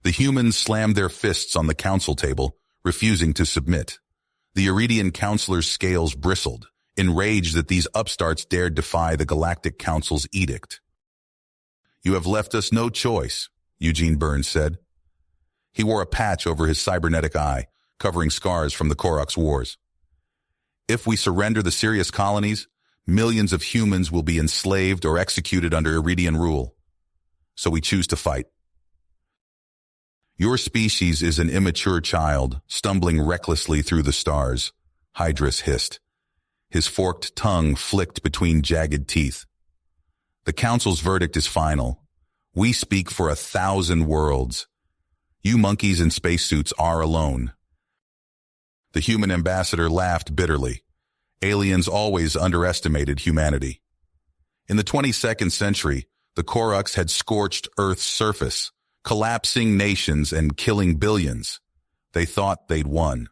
The humans slammed their fists on the council table, refusing to submit. The Iridian councilors' scales bristled, enraged that these upstarts dared defy the Galactic Council's edict. "You have left us no choice," Eugene Burns said. He wore a patch over his cybernetic eye, covering scars from the Korux Wars. "If we surrender the Sirius colonies, millions of humans will be enslaved or executed under Iridian rule. So we choose to fight." "Your species is an immature child, stumbling recklessly through the stars," Hydrus hissed. His forked tongue flicked between jagged teeth. "The Council's verdict is final. We speak for 1,000 worlds. You monkeys in spacesuits are alone." The human ambassador laughed bitterly. Aliens always underestimated humanity. In the 22nd century, the Korux had scorched Earth's surface, collapsing nations and killing billions. They thought they'd won.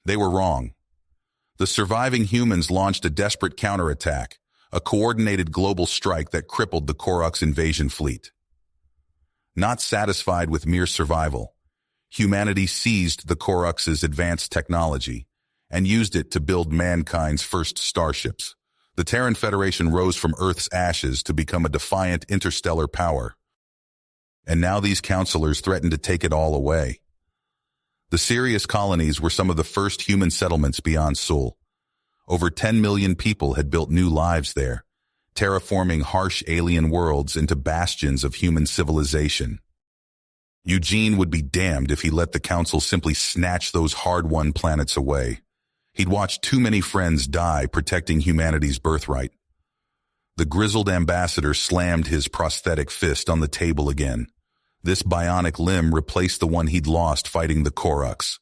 They were wrong. The surviving humans launched a desperate counterattack, a coordinated global strike that crippled the Korux invasion fleet. Not satisfied with mere survival, humanity seized the Korux's advanced technology and used it to build mankind's first starships. The Terran Federation rose from Earth's ashes to become a defiant interstellar power. And now these counselors threaten to take it all away. The Sirius colonies were some of the first human settlements beyond Sol. Over 10 million people had built new lives there, terraforming harsh alien worlds into bastions of human civilization. Eugene would be damned if he let the Council simply snatch those hard-won planets away. He'd watched too many friends die protecting humanity's birthright. The grizzled ambassador slammed his prosthetic fist on the table again. This bionic limb replaced the one he'd lost fighting the Korux.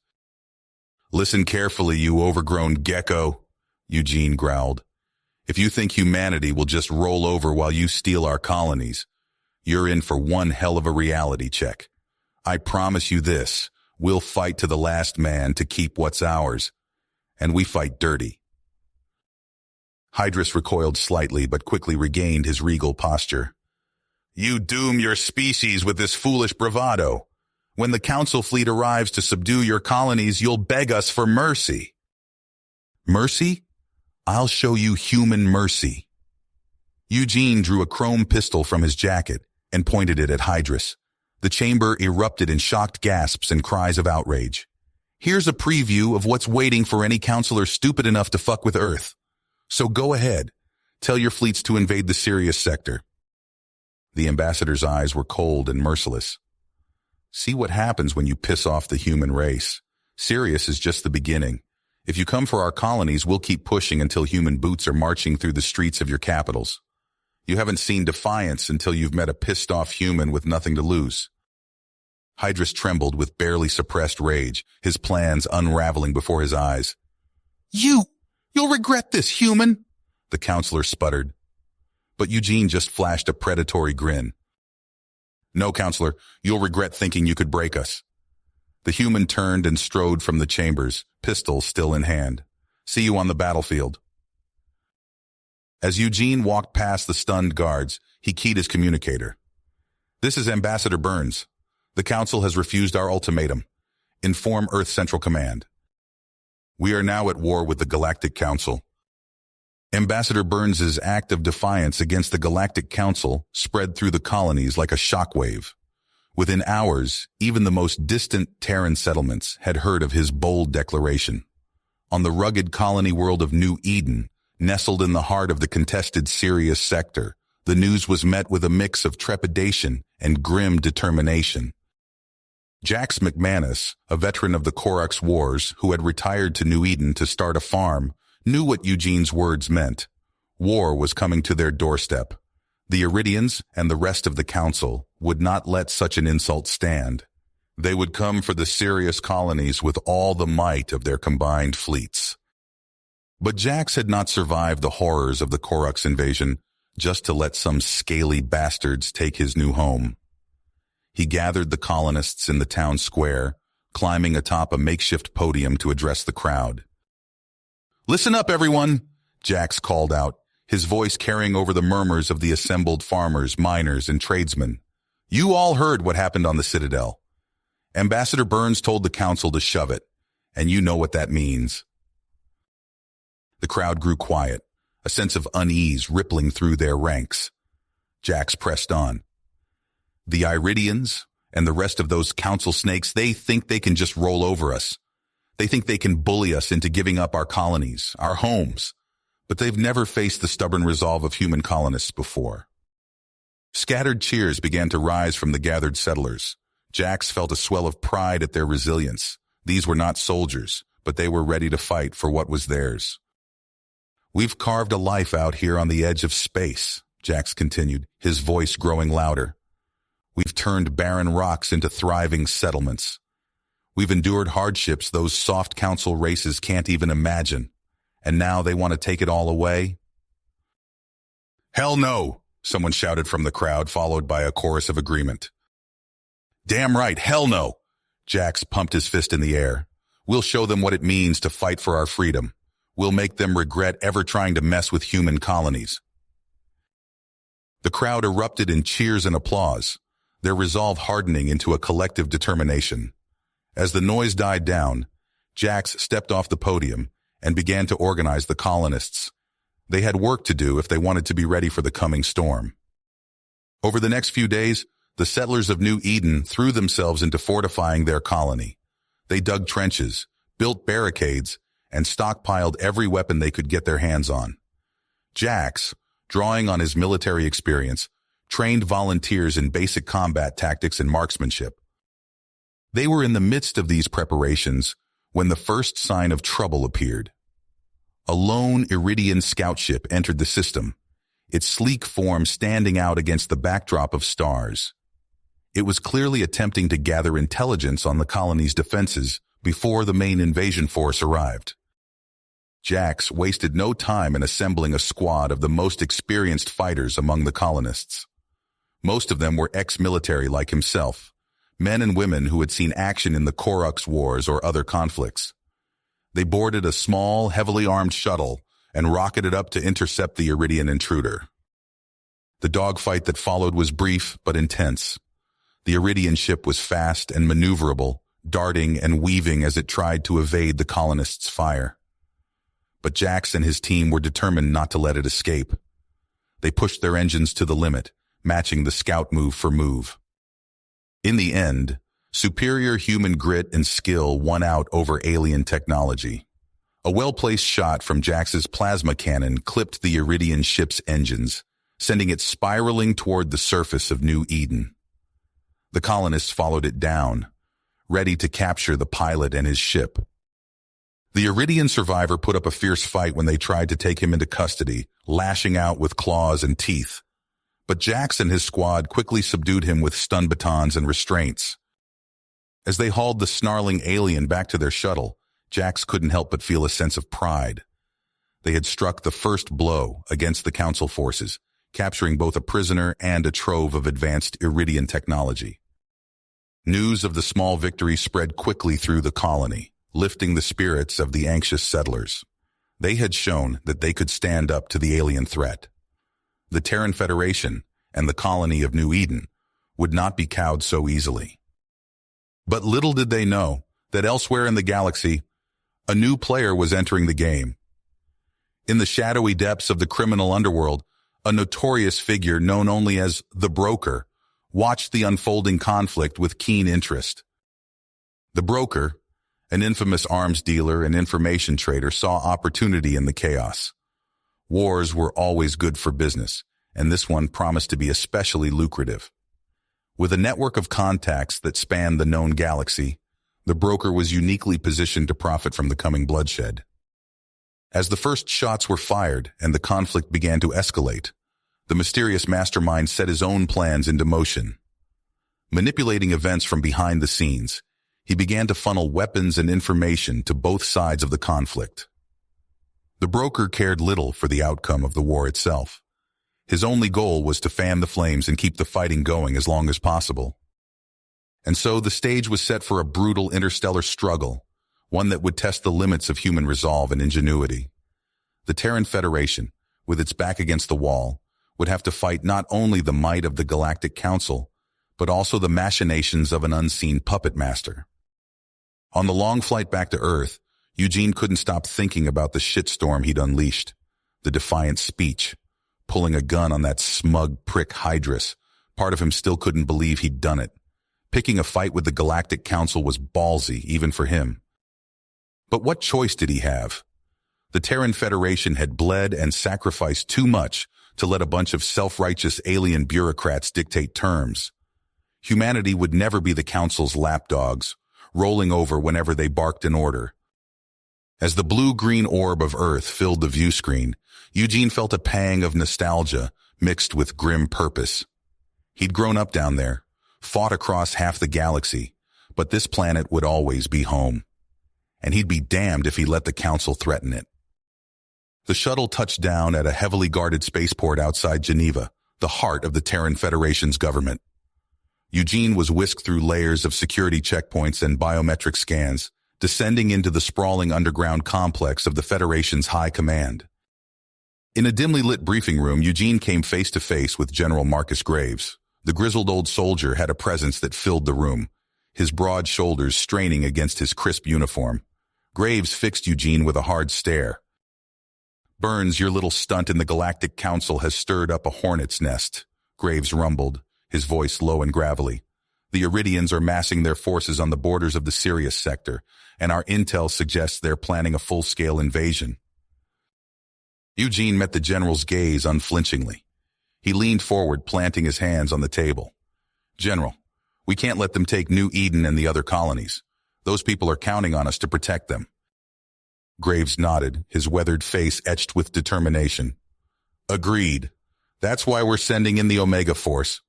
"Listen carefully, you overgrown gecko," Eugene growled. "If you think humanity will just roll over while you steal our colonies, you're in for one hell of a reality check. I promise you this, we'll fight to the last man to keep what's ours. And we fight dirty." Hydrus recoiled slightly but quickly regained his regal posture. "You doom your species with this foolish bravado. When the Council fleet arrives to subdue your colonies, you'll beg us for mercy." "Mercy? I'll show you human mercy." Eugene drew a chrome pistol from his jacket and pointed it at Hydrus. The chamber erupted in shocked gasps and cries of outrage. "Here's a preview of what's waiting for any counselor stupid enough to fuck with Earth. So go ahead. Tell your fleets to invade the Sirius sector." The ambassador's eyes were cold and merciless. "See what happens when you piss off the human race. Sirius is just the beginning. If you come for our colonies, we'll keep pushing until human boots are marching through the streets of your capitals. You haven't seen defiance until you've met a pissed-off human with nothing to lose." Hydrus trembled with barely suppressed rage, his plans unraveling before his eyes. You'll regret this, human," the counselor sputtered. But Eugene just flashed a predatory grin. "No, counselor, you'll regret thinking you could break us." The human turned and strode from the chambers, pistol still in hand. "See you on the battlefield." As Eugene walked past the stunned guards, he keyed his communicator. "This is Ambassador Burns. The Council has refused our ultimatum. Inform Earth Central Command. We are now at war with the Galactic Council." Ambassador Burns's act of defiance against the Galactic Council spread through the colonies like a shockwave. Within hours, even the most distant Terran settlements had heard of his bold declaration. On the rugged colony world of New Eden, nestled in the heart of the contested Sirius sector, the news was met with a mix of trepidation and grim determination. Jax McManus, a veteran of the Korux Wars who had retired to New Eden to start a farm, knew what Eugene's words meant. War was coming to their doorstep. The Iridians and the rest of the Council would not let such an insult stand. They would come for the Sirius colonies with all the might of their combined fleets. But Jax had not survived the horrors of the Korux invasion just to let some scaly bastards take his new home. He gathered the colonists in the town square, climbing atop a makeshift podium to address the crowd. "Listen up, everyone," Jax called out, his voice carrying over the murmurs of the assembled farmers, miners, and tradesmen. You all heard what happened on the Citadel. Ambassador Burns told the council to shove it, and you know what that means. The crowd grew quiet, a sense of unease rippling through their ranks. Jax pressed on. The Iridians and the rest of those council snakes, they think they can just roll over us. They think they can bully us into giving up our colonies, our homes. But they've never faced the stubborn resolve of human colonists before. Scattered cheers began to rise from the gathered settlers. Jax felt a swell of pride at their resilience. These were not soldiers, but they were ready to fight for what was theirs. We've carved a life out here on the edge of space, Jax continued, his voice growing louder. We've turned barren rocks into thriving settlements. We've endured hardships those soft council races can't even imagine. And now they want to take it all away? Hell no, someone shouted from the crowd, followed by a chorus of agreement. Damn right, hell no! Jax pumped his fist in the air. We'll show them what it means to fight for our freedom. We'll make them regret ever trying to mess with human colonies. The crowd erupted in cheers and applause, their resolve hardening into a collective determination. As the noise died down, Jax stepped off the podium and began to organize the colonists. They had work to do if they wanted to be ready for the coming storm. Over the next few days, the settlers of New Eden threw themselves into fortifying their colony. They dug trenches, built barricades, and stockpiled every weapon they could get their hands on. Jax, drawing on his military experience, trained volunteers in basic combat tactics and marksmanship. They were in the midst of these preparations when the first sign of trouble appeared. A lone Iridian scout ship entered the system, its sleek form standing out against the backdrop of stars. It was clearly attempting to gather intelligence on the colony's defenses before the main invasion force arrived. Jax wasted no time in assembling a squad of the most experienced fighters among the colonists. Most of them were ex-military like himself, men and women who had seen action in the Korux Wars or other conflicts. They boarded a small, heavily armed shuttle and rocketed up to intercept the Iridian intruder. The dogfight that followed was brief but intense. The Iridian ship was fast and maneuverable, darting and weaving as it tried to evade the colonists' fire. But Jax and his team were determined not to let it escape. They pushed their engines to the limit, matching the scout move for move. In the end, superior human grit and skill won out over alien technology. A well-placed shot from Jax's plasma cannon clipped the Iridian ship's engines, sending it spiraling toward the surface of New Eden. The colonists followed it down, ready to capture the pilot and his ship. The Iridian survivor put up a fierce fight when they tried to take him into custody, lashing out with claws and teeth. But Jax and his squad quickly subdued him with stun batons and restraints. As they hauled the snarling alien back to their shuttle, Jax couldn't help but feel a sense of pride. They had struck the first blow against the Council forces, capturing both a prisoner and a trove of advanced Iridian technology. News of the small victory spread quickly through the colony, lifting the spirits of the anxious settlers. They had shown that they could stand up to the alien threat. The Terran Federation and the colony of New Eden would not be cowed so easily. But little did they know that elsewhere in the galaxy, a new player was entering the game. In the shadowy depths of the criminal underworld, a notorious figure known only as the Broker watched the unfolding conflict with keen interest. The Broker, an infamous arms dealer and information trader, saw opportunity in the chaos. Wars were always good for business, and this one promised to be especially lucrative. With a network of contacts that spanned the known galaxy, the Broker was uniquely positioned to profit from the coming bloodshed. As the first shots were fired and the conflict began to escalate, the mysterious mastermind set his own plans into motion. Manipulating events from behind the scenes, he began to funnel weapons and information to both sides of the conflict. The Broker cared little for the outcome of the war itself. His only goal was to fan the flames and keep the fighting going as long as possible. And so the stage was set for a brutal interstellar struggle, one that would test the limits of human resolve and ingenuity. The Terran Federation, with its back against the wall, would have to fight not only the might of the Galactic Council, but also the machinations of an unseen puppet master. On the long flight back to Earth, Eugene couldn't stop thinking about the shitstorm he'd unleashed. The defiant speech, pulling a gun on that smug prick Hydrus. Part of him still couldn't believe he'd done it. Picking a fight with the Galactic Council was ballsy, even for him. But what choice did he have? The Terran Federation had bled and sacrificed too much to let a bunch of self-righteous alien bureaucrats dictate terms. Humanity would never be the Council's lapdogs, rolling over whenever they barked an order. As the blue-green orb of Earth filled the view screen, Eugene felt a pang of nostalgia mixed with grim purpose. He'd grown up down there, fought across half the galaxy, but this planet would always be home. And he'd be damned if he let the Council threaten it. The shuttle touched down at a heavily guarded spaceport outside Geneva, the heart of the Terran Federation's government. Eugene was whisked through layers of security checkpoints and biometric scans, descending into the sprawling underground complex of the Federation's high command. In a dimly lit briefing room, Eugene came face to face with General Marcus Graves. The grizzled old soldier had a presence that filled the room, his broad shoulders straining against his crisp uniform. Graves fixed Eugene with a hard stare. "Burns, your little stunt in the Galactic Council has stirred up a hornet's nest," Graves rumbled, his voice low and gravelly. "The Iridians are massing their forces on the borders of the Sirius sector, and our intel suggests they're planning a full-scale invasion." Eugene met the general's gaze unflinchingly. He leaned forward, planting his hands on the table. "General, we can't let them take New Eden and the other colonies. Those people are counting on us to protect them." Graves nodded, his weathered face etched with determination. "Agreed. That's why we're sending in the Omega Force."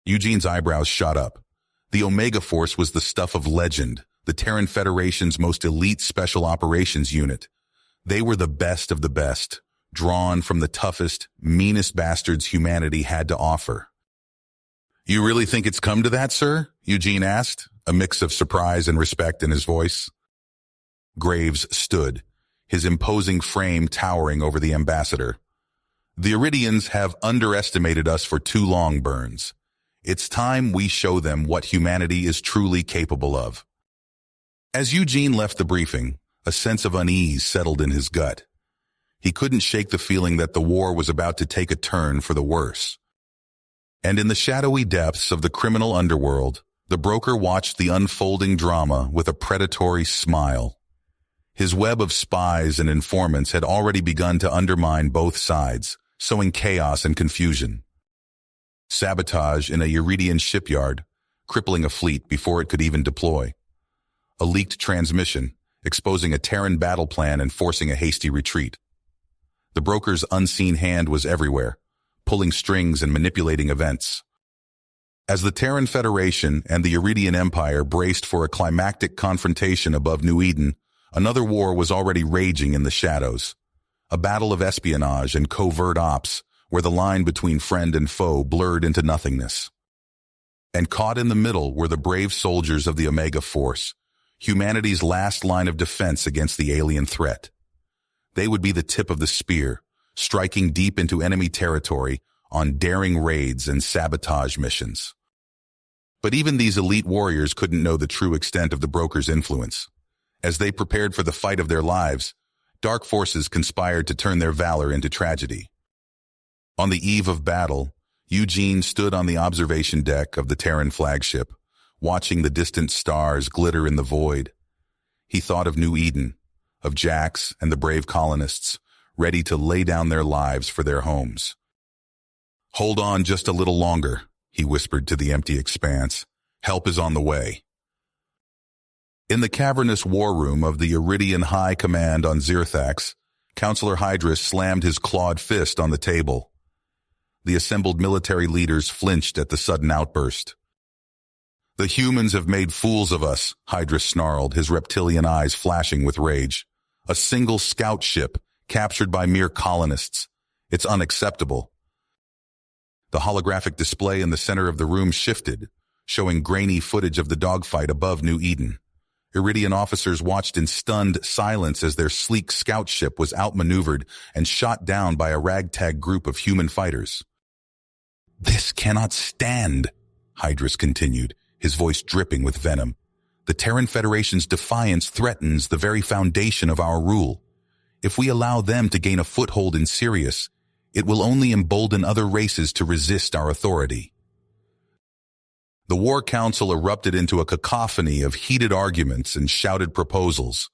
Eugene's eyebrows shot up. The Omega Force was the stuff of legend, the Terran Federation's most elite special operations unit. They were the best of the best, drawn from the toughest, meanest bastards humanity had to offer. "You really think it's come to that, sir?" Eugene asked, a mix of surprise and respect in his voice. Graves stood, his imposing frame towering over the ambassador. "The Iridians have underestimated us for too long, Burns. It's time we show them what humanity is truly capable of." As Eugene left the briefing, a sense of unease settled in his gut. He couldn't shake the feeling that the war was about to take a turn for the worse. And in the shadowy depths of the criminal underworld, the broker watched the unfolding drama with a predatory smile. His web of spies and informants had already begun to undermine both sides, sowing chaos and confusion. Sabotage in a Iridian shipyard, crippling a fleet before it could even deploy. A leaked transmission, exposing a Terran battle plan and forcing a hasty retreat. The broker's unseen hand was everywhere, pulling strings and manipulating events. As the Terran Federation and the Iridian Empire braced for a climactic confrontation above New Eden, another war was already raging in the shadows. A battle of espionage and covert ops, where the line between friend and foe blurred into nothingness. And caught in the middle were the brave soldiers of the Omega Force, humanity's last line of defense against the alien threat. They would be the tip of the spear, striking deep into enemy territory on daring raids and sabotage missions. But even these elite warriors couldn't know the true extent of the broker's influence. As they prepared for the fight of their lives, dark forces conspired to turn their valor into tragedy. On the eve of battle, Eugene stood on the observation deck of the Terran flagship, watching the distant stars glitter in the void. He thought of New Eden, of Jax and the brave colonists, ready to lay down their lives for their homes. "Hold on just a little longer," he whispered to the empty expanse. "Help is on the way." In the cavernous war room of the Iridian High Command on Zirthax, Counselor Hydrus slammed his clawed fist on the table. The assembled military leaders flinched at the sudden outburst. "The humans have made fools of us," Hydrus snarled, his reptilian eyes flashing with rage. "A single scout ship, captured by mere colonists. It's unacceptable." The holographic display in the center of the room shifted, showing grainy footage of the dogfight above New Eden. Iridian officers watched in stunned silence as their sleek scout ship was outmaneuvered and shot down by a ragtag group of human fighters. "This cannot stand," Hydrus continued, his voice dripping with venom. The Terran Federation's defiance threatens the very foundation of our rule. If we allow them to gain a foothold in Sirius, it will only embolden other races to resist our authority. The War Council erupted into a cacophony of heated arguments and shouted proposals.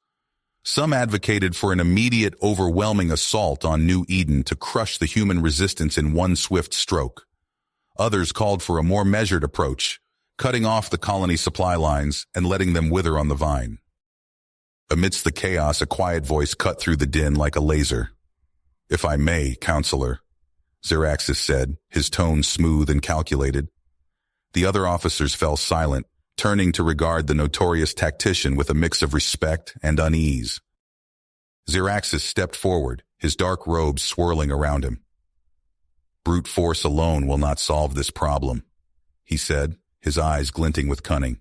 Some advocated for an immediate, overwhelming assault on New Eden to crush the human resistance in one swift stroke. Others called for a more measured approach, cutting off the colony supply lines and letting them wither on the vine. Amidst the chaos, a quiet voice cut through the din like a laser. "If I may, Counselor," Zeraxis said, his tone smooth and calculated. The other officers fell silent, turning to regard the notorious tactician with a mix of respect and unease. Zeraxis stepped forward, his dark robes swirling around him. "Brute force alone will not solve this problem," he said, his eyes glinting with cunning.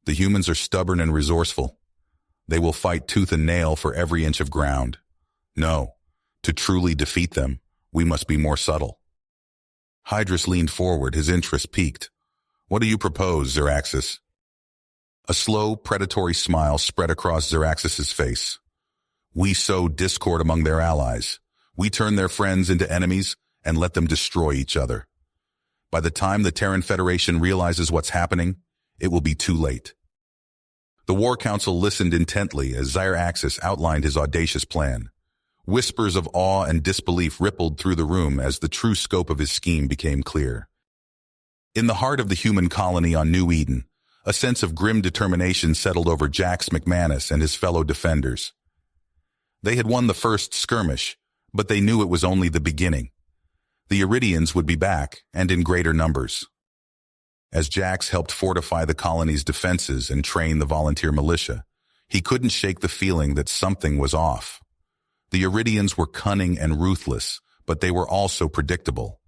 "The humans are stubborn and resourceful. They will fight tooth and nail for every inch of ground. No, to truly defeat them, we must be more subtle." Hydrus leaned forward, his interest piqued. "What do you propose, Zeraxis?" A slow, predatory smile spread across Zeraxis's face. "We sow discord among their allies. We turn their friends into enemies and let them destroy each other. By the time the Terran Federation realizes what's happening, it will be too late." The War Council listened intently as Zeraxis outlined his audacious plan. Whispers of awe and disbelief rippled through the room as the true scope of his scheme became clear. In the heart of the human colony on New Eden, a sense of grim determination settled over Jax McManus and his fellow defenders. They had won the first skirmish, but they knew it was only the beginning. The Iridians would be back, and in greater numbers. As Jax helped fortify the colony's defenses and train the volunteer militia, he couldn't shake the feeling that something was off. The Iridians were cunning and ruthless, but they were also predictable.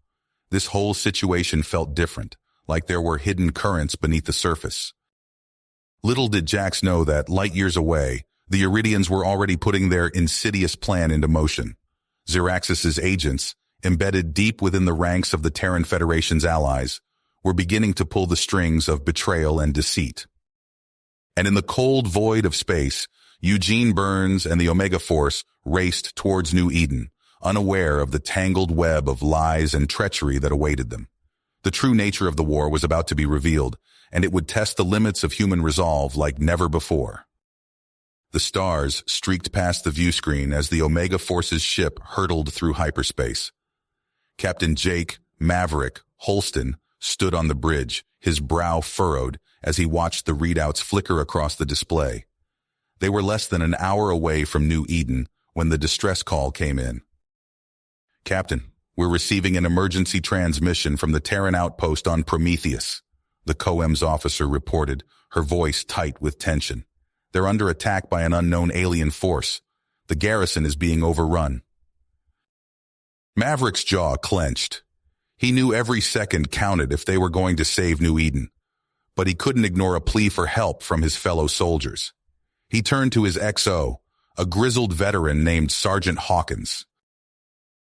This whole situation felt different, like there were hidden currents beneath the surface. Little did Jax know that, light years away, the Iridians were already putting their insidious plan into motion. Zeraxis's agents, embedded deep within the ranks of the Terran Federation's allies, were beginning to pull the strings of betrayal and deceit. And in the cold void of space, Eugene Burns and the Omega Force raced towards New Eden, unaware of the tangled web of lies and treachery that awaited them. The true nature of the war was about to be revealed, and it would test the limits of human resolve like never before. The stars streaked past the view screen as the Omega Force's ship hurtled through hyperspace. Captain Jake Maverick Holston stood on the bridge, his brow furrowed as he watched the readouts flicker across the display. They were less than an hour away from New Eden when the distress call came in. "Captain, we're receiving an emergency transmission from the Terran outpost on Prometheus," the COEM's officer reported, her voice tight with tension. "They're under attack by an unknown alien force. The garrison is being overrun." Maverick's jaw clenched. He knew every second counted if they were going to save New Eden, but he couldn't ignore a plea for help from his fellow soldiers. He turned to his XO, a grizzled veteran named Sergeant Hawkins.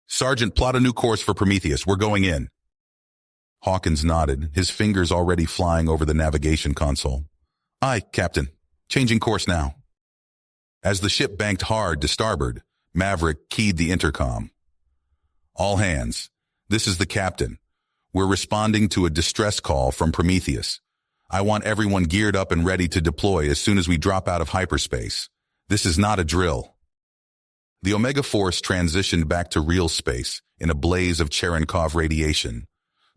"Sergeant, plot a new course for Prometheus. We're going in." Hawkins nodded, his fingers already flying over the navigation console. "Aye, Captain. Changing course now." As the ship banked hard to starboard, Maverick keyed the intercom. "All hands. This is the captain. We're responding to a distress call from Prometheus. I want everyone geared up and ready to deploy as soon as we drop out of hyperspace. This is not a drill." The Omega Force transitioned back to real space in a blaze of Cherenkov radiation,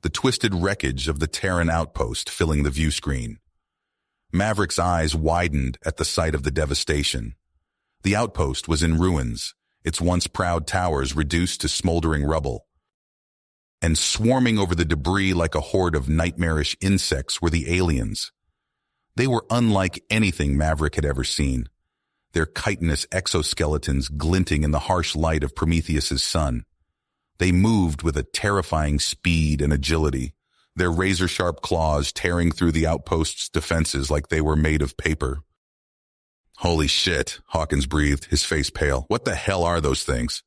the twisted wreckage of the Terran outpost filling the view screen. Maverick's eyes widened at the sight of the devastation. The outpost was in ruins, its once proud towers reduced to smoldering rubble. And swarming over the debris like a horde of nightmarish insects were the aliens. They were unlike anything Maverick had ever seen, their chitinous exoskeletons glinting in the harsh light of Prometheus's sun. They moved with a terrifying speed and agility, their razor-sharp claws tearing through the outpost's defenses like they were made of paper. "Holy shit," Hawkins breathed, his face pale. "What the hell are those things?"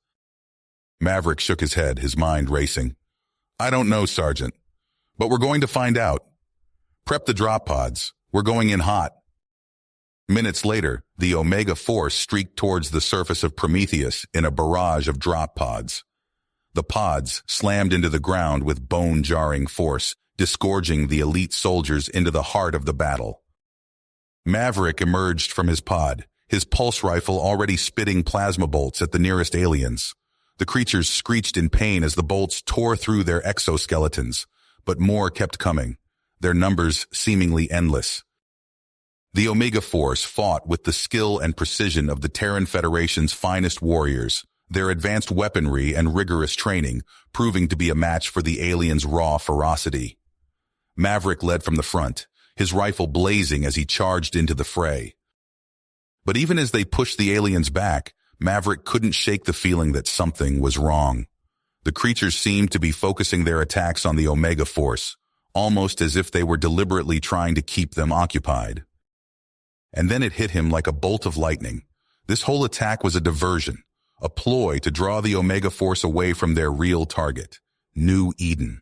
Maverick shook his head, his mind racing. "I don't know, Sergeant, but we're going to find out. Prep the drop pods. We're going in hot. Minutes later, the Omega Force streaked towards the surface of Prometheus in a barrage of drop pods. The pods slammed into the ground with bone-jarring force, disgorging the elite soldiers into the heart of the battle. Maverick emerged from his pod, his pulse rifle already spitting plasma bolts at the nearest aliens. The creatures screeched in pain as the bolts tore through their exoskeletons, but more kept coming, their numbers seemingly endless. The Omega Force fought with the skill and precision of the Terran Federation's finest warriors, their advanced weaponry and rigorous training proving to be a match for the aliens' raw ferocity. Maverick led from the front, his rifle blazing as he charged into the fray. But even as they pushed the aliens back, Maverick couldn't shake the feeling that something was wrong. The creatures seemed to be focusing their attacks on the Omega Force, almost as if they were deliberately trying to keep them occupied. And then it hit him like a bolt of lightning. This whole attack was a diversion, a ploy to draw the Omega Force away from their real target, New Eden.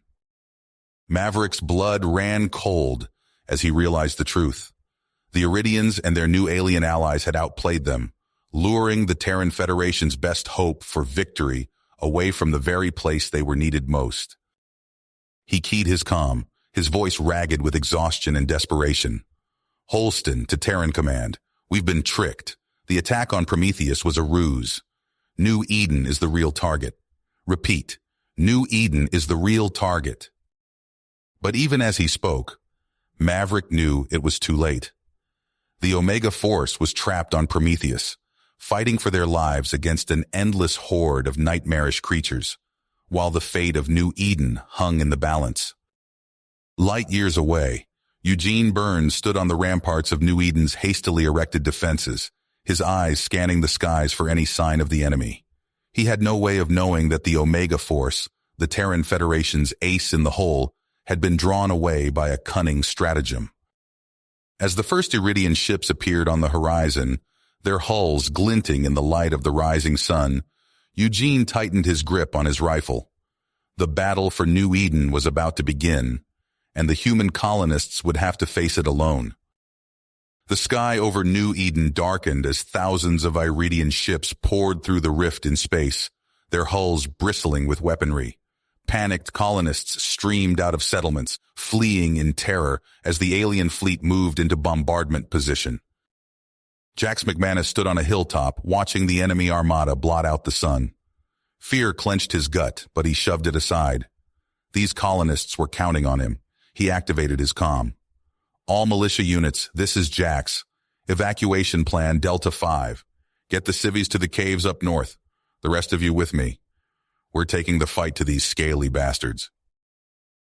Maverick's blood ran cold as he realized the truth. The Iridians and their new alien allies had outplayed them, luring the Terran Federation's best hope for victory away from the very place they were needed most. He keyed his comm, his voice ragged with exhaustion and desperation. Holston to Terran Command. We've been tricked. The attack on Prometheus was a ruse. New Eden is the real target. Repeat, New Eden is the real target. But even as he spoke, Maverick knew it was too late. The Omega Force was trapped on Prometheus, fighting for their lives against an endless horde of nightmarish creatures, while the fate of New Eden hung in the balance. Light years away, Eugene Burns stood on the ramparts of New Eden's hastily erected defenses, his eyes scanning the skies for any sign of the enemy. He had no way of knowing that the Omega Force, the Terran Federation's ace in the hole, had been drawn away by a cunning stratagem. As the first Iridian ships appeared on the horizon, their hulls glinting in the light of the rising sun, Eugene tightened his grip on his rifle. The battle for New Eden was about to begin, and the human colonists would have to face it alone. The sky over New Eden darkened as thousands of Iridian ships poured through the rift in space, their hulls bristling with weaponry. Panicked colonists streamed out of settlements, fleeing in terror as the alien fleet moved into bombardment position. Jax McManus stood on a hilltop, watching the enemy armada blot out the sun. Fear clenched his gut, but he shoved it aside. These colonists were counting on him. He activated his comm. All militia units, this is Jax. Evacuation plan Delta 5. Get the civvies to the caves up north. The rest of you with me. We're taking the fight to these scaly bastards.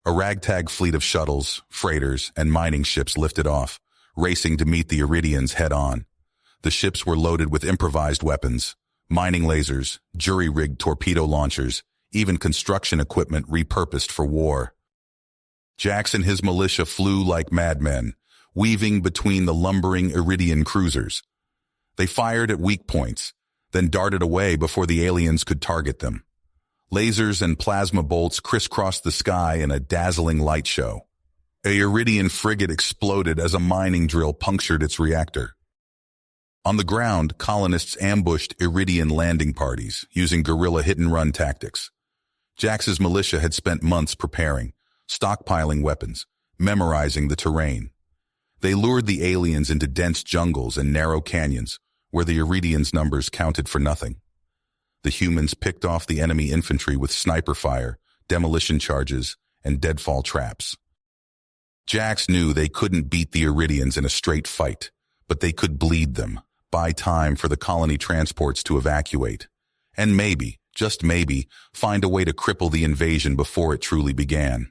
A ragtag fleet of shuttles, freighters, and mining ships lifted off, racing to meet the Iridians head-on. The ships were loaded with improvised weapons, mining lasers, jury-rigged torpedo launchers, even construction equipment repurposed for war. Jax and his militia flew like madmen, weaving between the lumbering Iridian cruisers. They fired at weak points, then darted away before the aliens could target them. Lasers and plasma bolts crisscrossed the sky in a dazzling light show. A Iridian frigate exploded as a mining drill punctured its reactor. On the ground, colonists ambushed Iridian landing parties, using guerrilla hit-and-run tactics. Jax's militia had spent months preparing, stockpiling weapons, memorizing the terrain. They lured the aliens into dense jungles and narrow canyons, where the Iridians' numbers counted for nothing. The humans picked off the enemy infantry with sniper fire, demolition charges, and deadfall traps. Jax knew they couldn't beat the Iridians in a straight fight, but they could bleed them, buy time for the colony transports to evacuate, and maybe, just maybe, find a way to cripple the invasion before it truly began.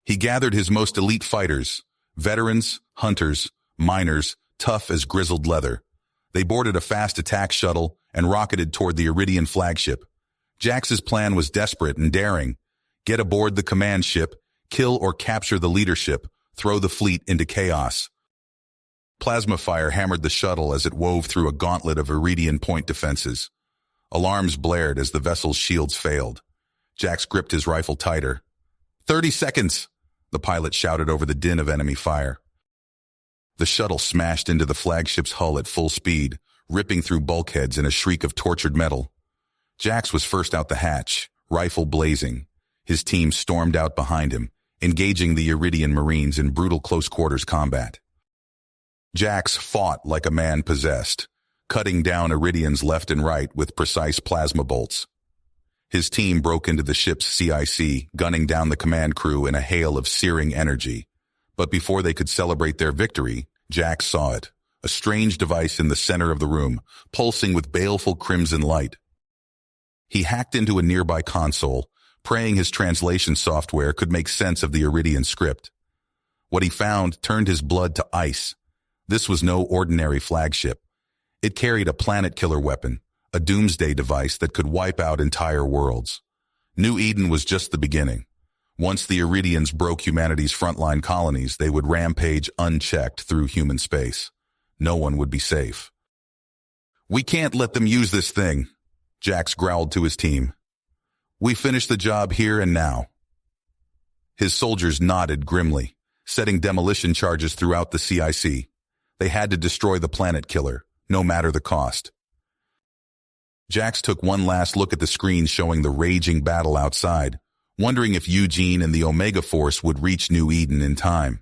He gathered his most elite fighters, veterans, hunters, miners, tough as grizzled leather. They boarded a fast attack shuttle and rocketed toward the Iridian flagship. Jax's plan was desperate and daring. Get aboard the command ship, kill or capture the leadership, throw the fleet into chaos. Plasma fire hammered the shuttle as it wove through a gauntlet of Iridian point defenses. Alarms blared as the vessel's shields failed. Jax gripped his rifle tighter. 30 seconds! the pilot shouted over the din of enemy fire. The shuttle smashed into the flagship's hull at full speed, ripping through bulkheads in a shriek of tortured metal. Jax was first out the hatch, rifle blazing. His team stormed out behind him, engaging the Iridian Marines in brutal close-quarters combat. Jax fought like a man possessed, cutting down Iridians left and right with precise plasma bolts. His team broke into the ship's CIC, gunning down the command crew in a hail of searing energy. But before they could celebrate their victory, Jax saw it, a strange device in the center of the room, pulsing with baleful crimson light. He hacked into a nearby console, praying his translation software could make sense of the Iridian script. What he found turned his blood to ice. This was no ordinary flagship. It carried a planet-killer weapon, a doomsday device that could wipe out entire worlds. New Eden was just the beginning. Once the Iridians broke humanity's frontline colonies, they would rampage unchecked through human space. No one would be safe. "We can't let them use this thing," Jax growled to his team. "We finish the job here and now." His soldiers nodded grimly, setting demolition charges throughout the CIC. They had to destroy the planet killer, no matter the cost. Jax took one last look at the screen showing the raging battle outside, wondering if Eugene and the Omega Force would reach New Eden in time.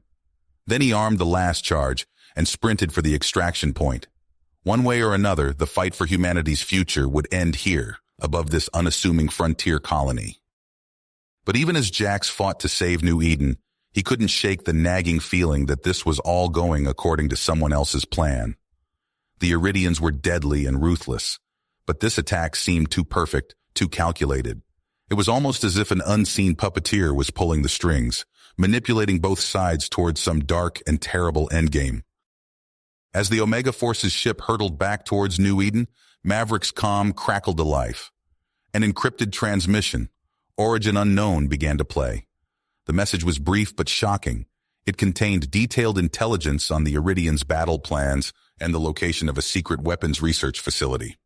Then he armed the last charge and sprinted for the extraction point. One way or another, the fight for humanity's future would end here, above this unassuming frontier colony. But even as Jax fought to save New Eden, he couldn't shake the nagging feeling that this was all going according to someone else's plan. The Iridians were deadly and ruthless, but this attack seemed too perfect, too calculated. It was almost as if an unseen puppeteer was pulling the strings, manipulating both sides towards some dark and terrible endgame. As the Omega Force's ship hurtled back towards New Eden, Maverick's comm crackled to life. An encrypted transmission, origin unknown, began to play. The message was brief but shocking. It contained detailed intelligence on the Iridians' battle plans and the location of a secret weapons research facility.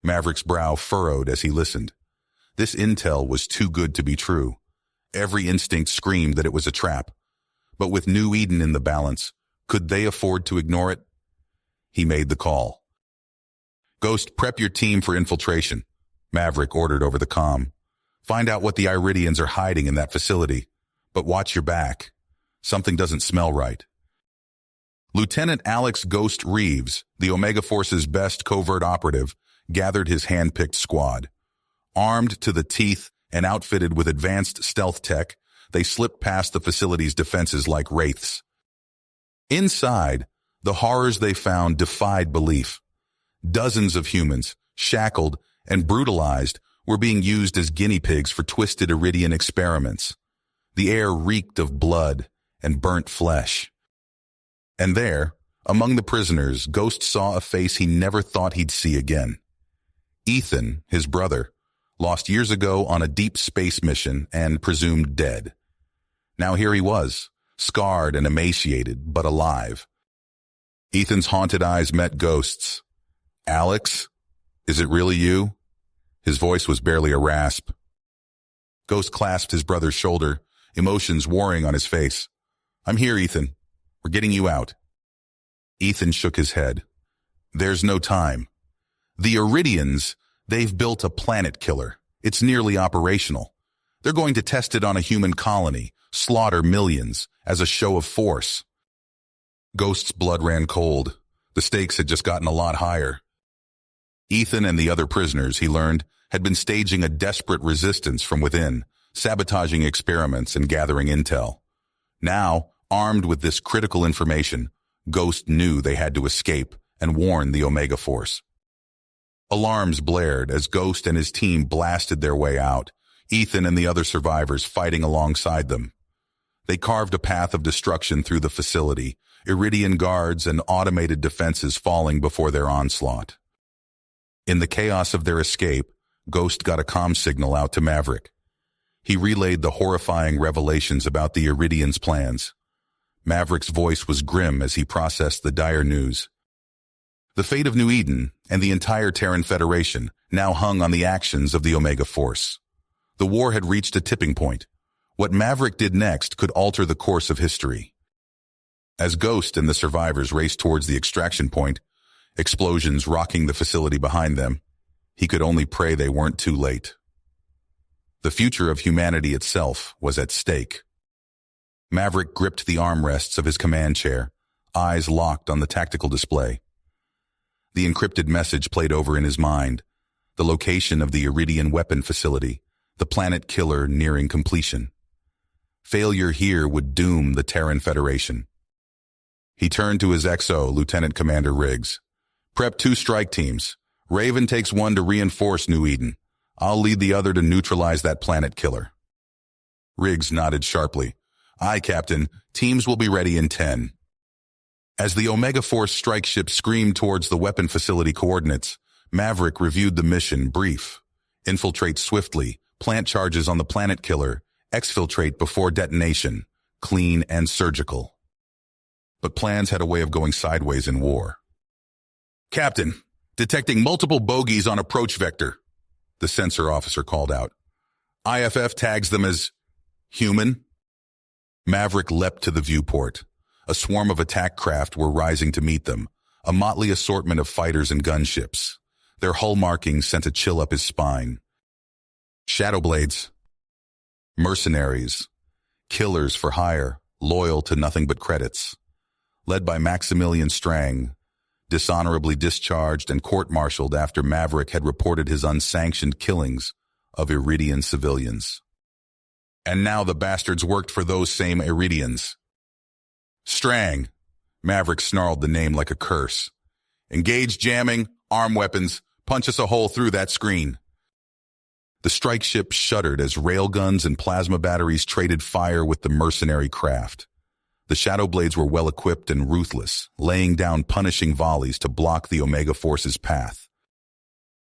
Maverick's brow furrowed as he listened. This intel was too good to be true. Every instinct screamed that it was a trap. But with New Eden in the balance, could they afford to ignore it? He made the call. "Ghost, prep your team for infiltration," Maverick ordered over the comm. "Find out what the Iridians are hiding in that facility, but watch your back. Something doesn't smell right." Lieutenant Alex Ghost Reeves, the Omega Force's best covert operative, gathered his hand-picked squad. Armed to the teeth and outfitted with advanced stealth tech, they slipped past the facility's defenses like wraiths. Inside, the horrors they found defied belief. Dozens of humans, shackled and brutalized, were being used as guinea pigs for twisted Iridian experiments. The air reeked of blood and burnt flesh. And there, among the prisoners, Ghost saw a face he never thought he'd see again. Ethan, his brother, lost years ago on a deep space mission and presumed dead. Now here he was, scarred and emaciated, but alive. Ethan's haunted eyes met Ghost's. "Alex, is it really you?" His voice was barely a rasp. Ghost clasped his brother's shoulder, emotions warring on his face. "I'm here, Ethan. We're getting you out." Ethan shook his head. "There's no time. The Iridians, they've built a planet killer. It's nearly operational. They're going to test it on a human colony, slaughter millions, as a show of force." Ghost's blood ran cold. The stakes had just gotten a lot higher. Ethan and the other prisoners, he learned, had been staging a desperate resistance from within, sabotaging experiments and gathering intel. Now, armed with this critical information, Ghost knew they had to escape and warn the Omega Force. Alarms blared as Ghost and his team blasted their way out, Ethan and the other survivors fighting alongside them. They carved a path of destruction through the facility, Iridian guards and automated defenses falling before their onslaught. In the chaos of their escape, Ghost got a comm signal out to Maverick. He relayed the horrifying revelations about the Iridians' plans. Maverick's voice was grim as he processed the dire news. The fate of New Eden and the entire Terran Federation now hung on the actions of the Omega Force. The war had reached a tipping point. What Maverick did next could alter the course of history. As Ghost and the survivors raced towards the extraction point, explosions rocking the facility behind them, he could only pray they weren't too late. The future of humanity itself was at stake. Maverick gripped the armrests of his command chair, eyes locked on the tactical display. The encrypted message played over in his mind, the location of the Iridian weapon facility, the planet killer nearing completion. Failure here would doom the Terran Federation. He turned to his XO, Lieutenant Commander Riggs. Prep 2 strike teams. Raven takes one to reinforce New Eden. I'll lead the other to neutralize that planet killer. Riggs nodded sharply. Aye, Captain. Teams will be ready in 10. As the Omega Force strike ship screamed towards the weapon facility coordinates, Maverick reviewed the mission brief. Infiltrate swiftly, plant charges on the planet killer, exfiltrate before detonation, clean and surgical. But plans had a way of going sideways in war. Captain, detecting multiple bogies on approach vector, the sensor officer called out. IFF tags them as human. Maverick leapt to the viewport. A swarm of attack craft were rising to meet them, a motley assortment of fighters and gunships. Their hull markings sent a chill up his spine. Shadowblades, mercenaries, killers for hire, loyal to nothing but credits. Led by Maximilian Strang, dishonorably discharged and court-martialed after Maverick had reported his unsanctioned killings of Iridian civilians. And now the bastards worked for those same Iridians. Strang, Maverick snarled the name like a curse. Engage jamming, arm weapons, punch us a hole through that screen. The strike ship shuddered as railguns and plasma batteries traded fire with the mercenary craft. The Shadowblades were well-equipped and ruthless, laying down punishing volleys to block the Omega Force's path.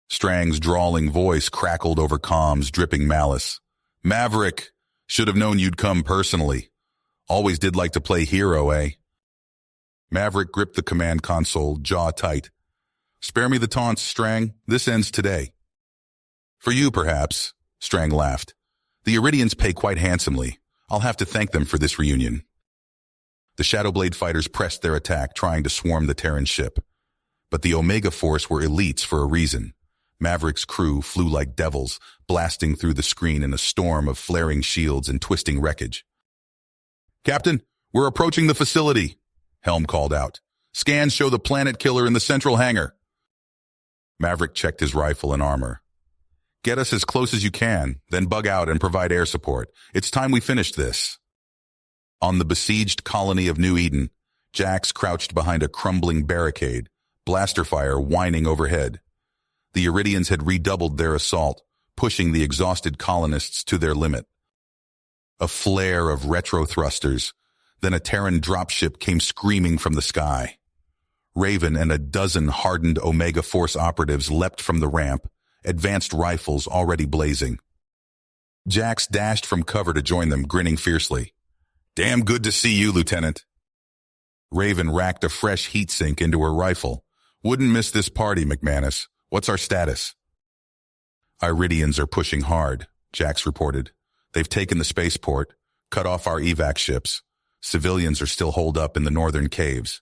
Strang's drawling voice crackled over comms, dripping malice. Maverick, should have known you'd come personally. Always did like to play hero, eh? Maverick gripped the command console, jaw tight. Spare me the taunts, Strang. This ends today. For you, perhaps, Strang laughed. The Iridians pay quite handsomely. I'll have to thank them for this reunion. The Shadowblade fighters pressed their attack, trying to swarm the Terran ship. But the Omega Force were elites for a reason. Maverick's crew flew like devils, blasting through the screen in a storm of flaring shields and twisting wreckage. Captain, we're approaching the facility, Helm called out. Scans show the planet killer in the central hangar. Maverick checked his rifle and armor. Get us as close as you can, then bug out and provide air support. It's time we finished this. On the besieged colony of New Eden, Jax crouched behind a crumbling barricade, blaster fire whining overhead. The Iridians had redoubled their assault, pushing the exhausted colonists to their limit. A flare of retro thrusters, then a Terran dropship came screaming from the sky. Raven and a dozen hardened Omega Force operatives leapt from the ramp, advanced rifles already blazing. Jax dashed from cover to join them, grinning fiercely. Damn good to see you, Lieutenant. Raven racked a fresh heat sink into her rifle. Wouldn't miss this party, McManus. What's our status? Iridians are pushing hard, Jax reported. They've taken the spaceport, cut off our evac ships. Civilians are still holed up in the northern caves.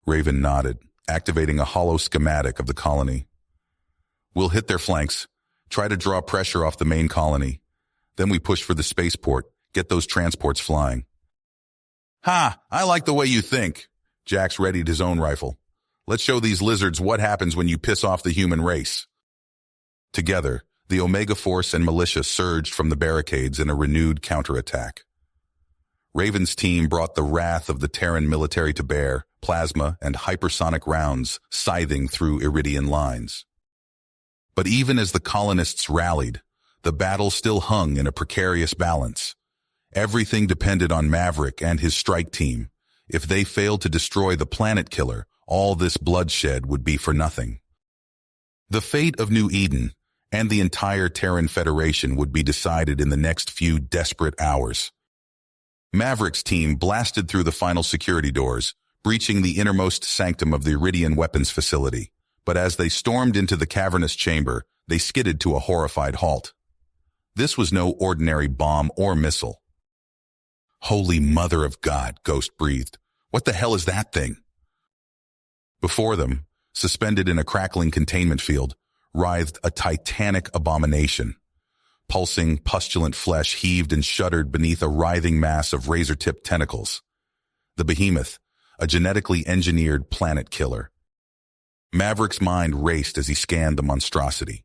Raven nodded, activating a hollow schematic of the colony. We'll hit their flanks, try to draw pressure off the main colony. Then we push for the spaceport, get those transports flying. Ha! I like the way you think. Jax readied his own rifle. Let's show these lizards what happens when you piss off the human race. Together, the Omega Force and militia surged from the barricades in a renewed counterattack. Raven's team brought the wrath of the Terran military to bear, plasma and hypersonic rounds scything through Iridian lines. But even as the colonists rallied, the battle still hung in a precarious balance. Everything depended on Maverick and his strike team. If they failed to destroy the planet killer, all this bloodshed would be for nothing. The fate of New Eden and the entire Terran Federation would be decided in the next few desperate hours. Maverick's team blasted through the final security doors, breaching the innermost sanctum of the Iridian weapons facility. But as they stormed into the cavernous chamber, they skidded to a horrified halt. This was no ordinary bomb or missile. Holy Mother of God, Ghost breathed. What the hell is that thing? Before them, suspended in a crackling containment field, writhed a titanic abomination. Pulsing, pustulant flesh heaved and shuddered beneath a writhing mass of razor-tipped tentacles. The behemoth, a genetically engineered planet killer. Maverick's mind raced as he scanned the monstrosity.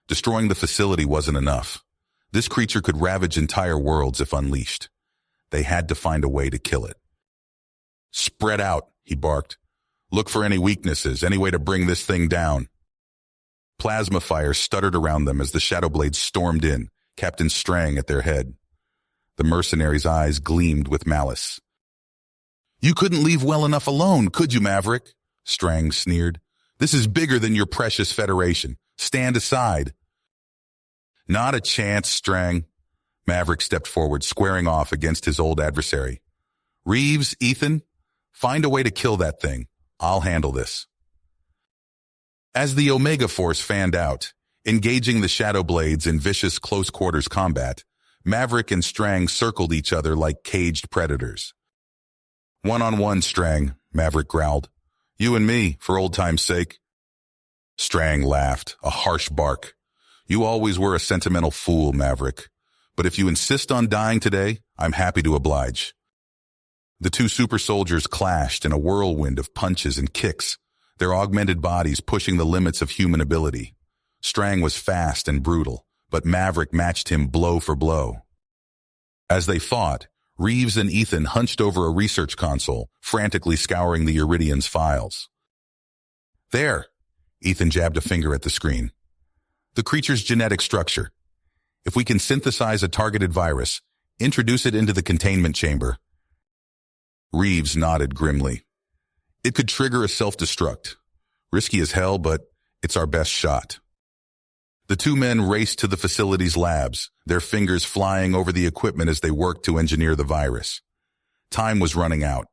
Destroying the facility wasn't enough. This creature could ravage entire worlds if unleashed. They had to find a way to kill it. "Spread out," he barked. "Look for any weaknesses, any way to bring this thing down." Plasma fire stuttered around them as the Shadowblades stormed in, Captain Strang at their head. The mercenary's eyes gleamed with malice. "You couldn't leave well enough alone, could you, Maverick?" Strang sneered. "This is bigger than your precious Federation. Stand aside." "Not a chance, Strang." Maverick stepped forward, squaring off against his old adversary. "Reeves, Ethan, find a way to kill that thing. I'll handle this." As the Omega Force fanned out, engaging the Shadowblades in vicious close-quarters combat, Maverick and Strang circled each other like caged predators. "One-on-one, Strang," Maverick growled. "You and me, for old time's sake." Strang laughed, a harsh bark. "You always were a sentimental fool, Maverick. But if you insist on dying today, I'm happy to oblige." The two super soldiers clashed in a whirlwind of punches and kicks, their augmented bodies pushing the limits of human ability. Strang was fast and brutal, but Maverick matched him blow for blow. As they fought, Reeves and Ethan hunched over a research console, frantically scouring the Iridian's files. "There," Ethan jabbed a finger at the screen. "The creature's genetic structure. If we can synthesize a targeted virus, introduce it into the containment chamber." Reeves nodded grimly. "It could trigger a self-destruct. Risky as hell, but it's our best shot." The two men raced to the facility's labs, their fingers flying over the equipment as they worked to engineer the virus. Time was running out.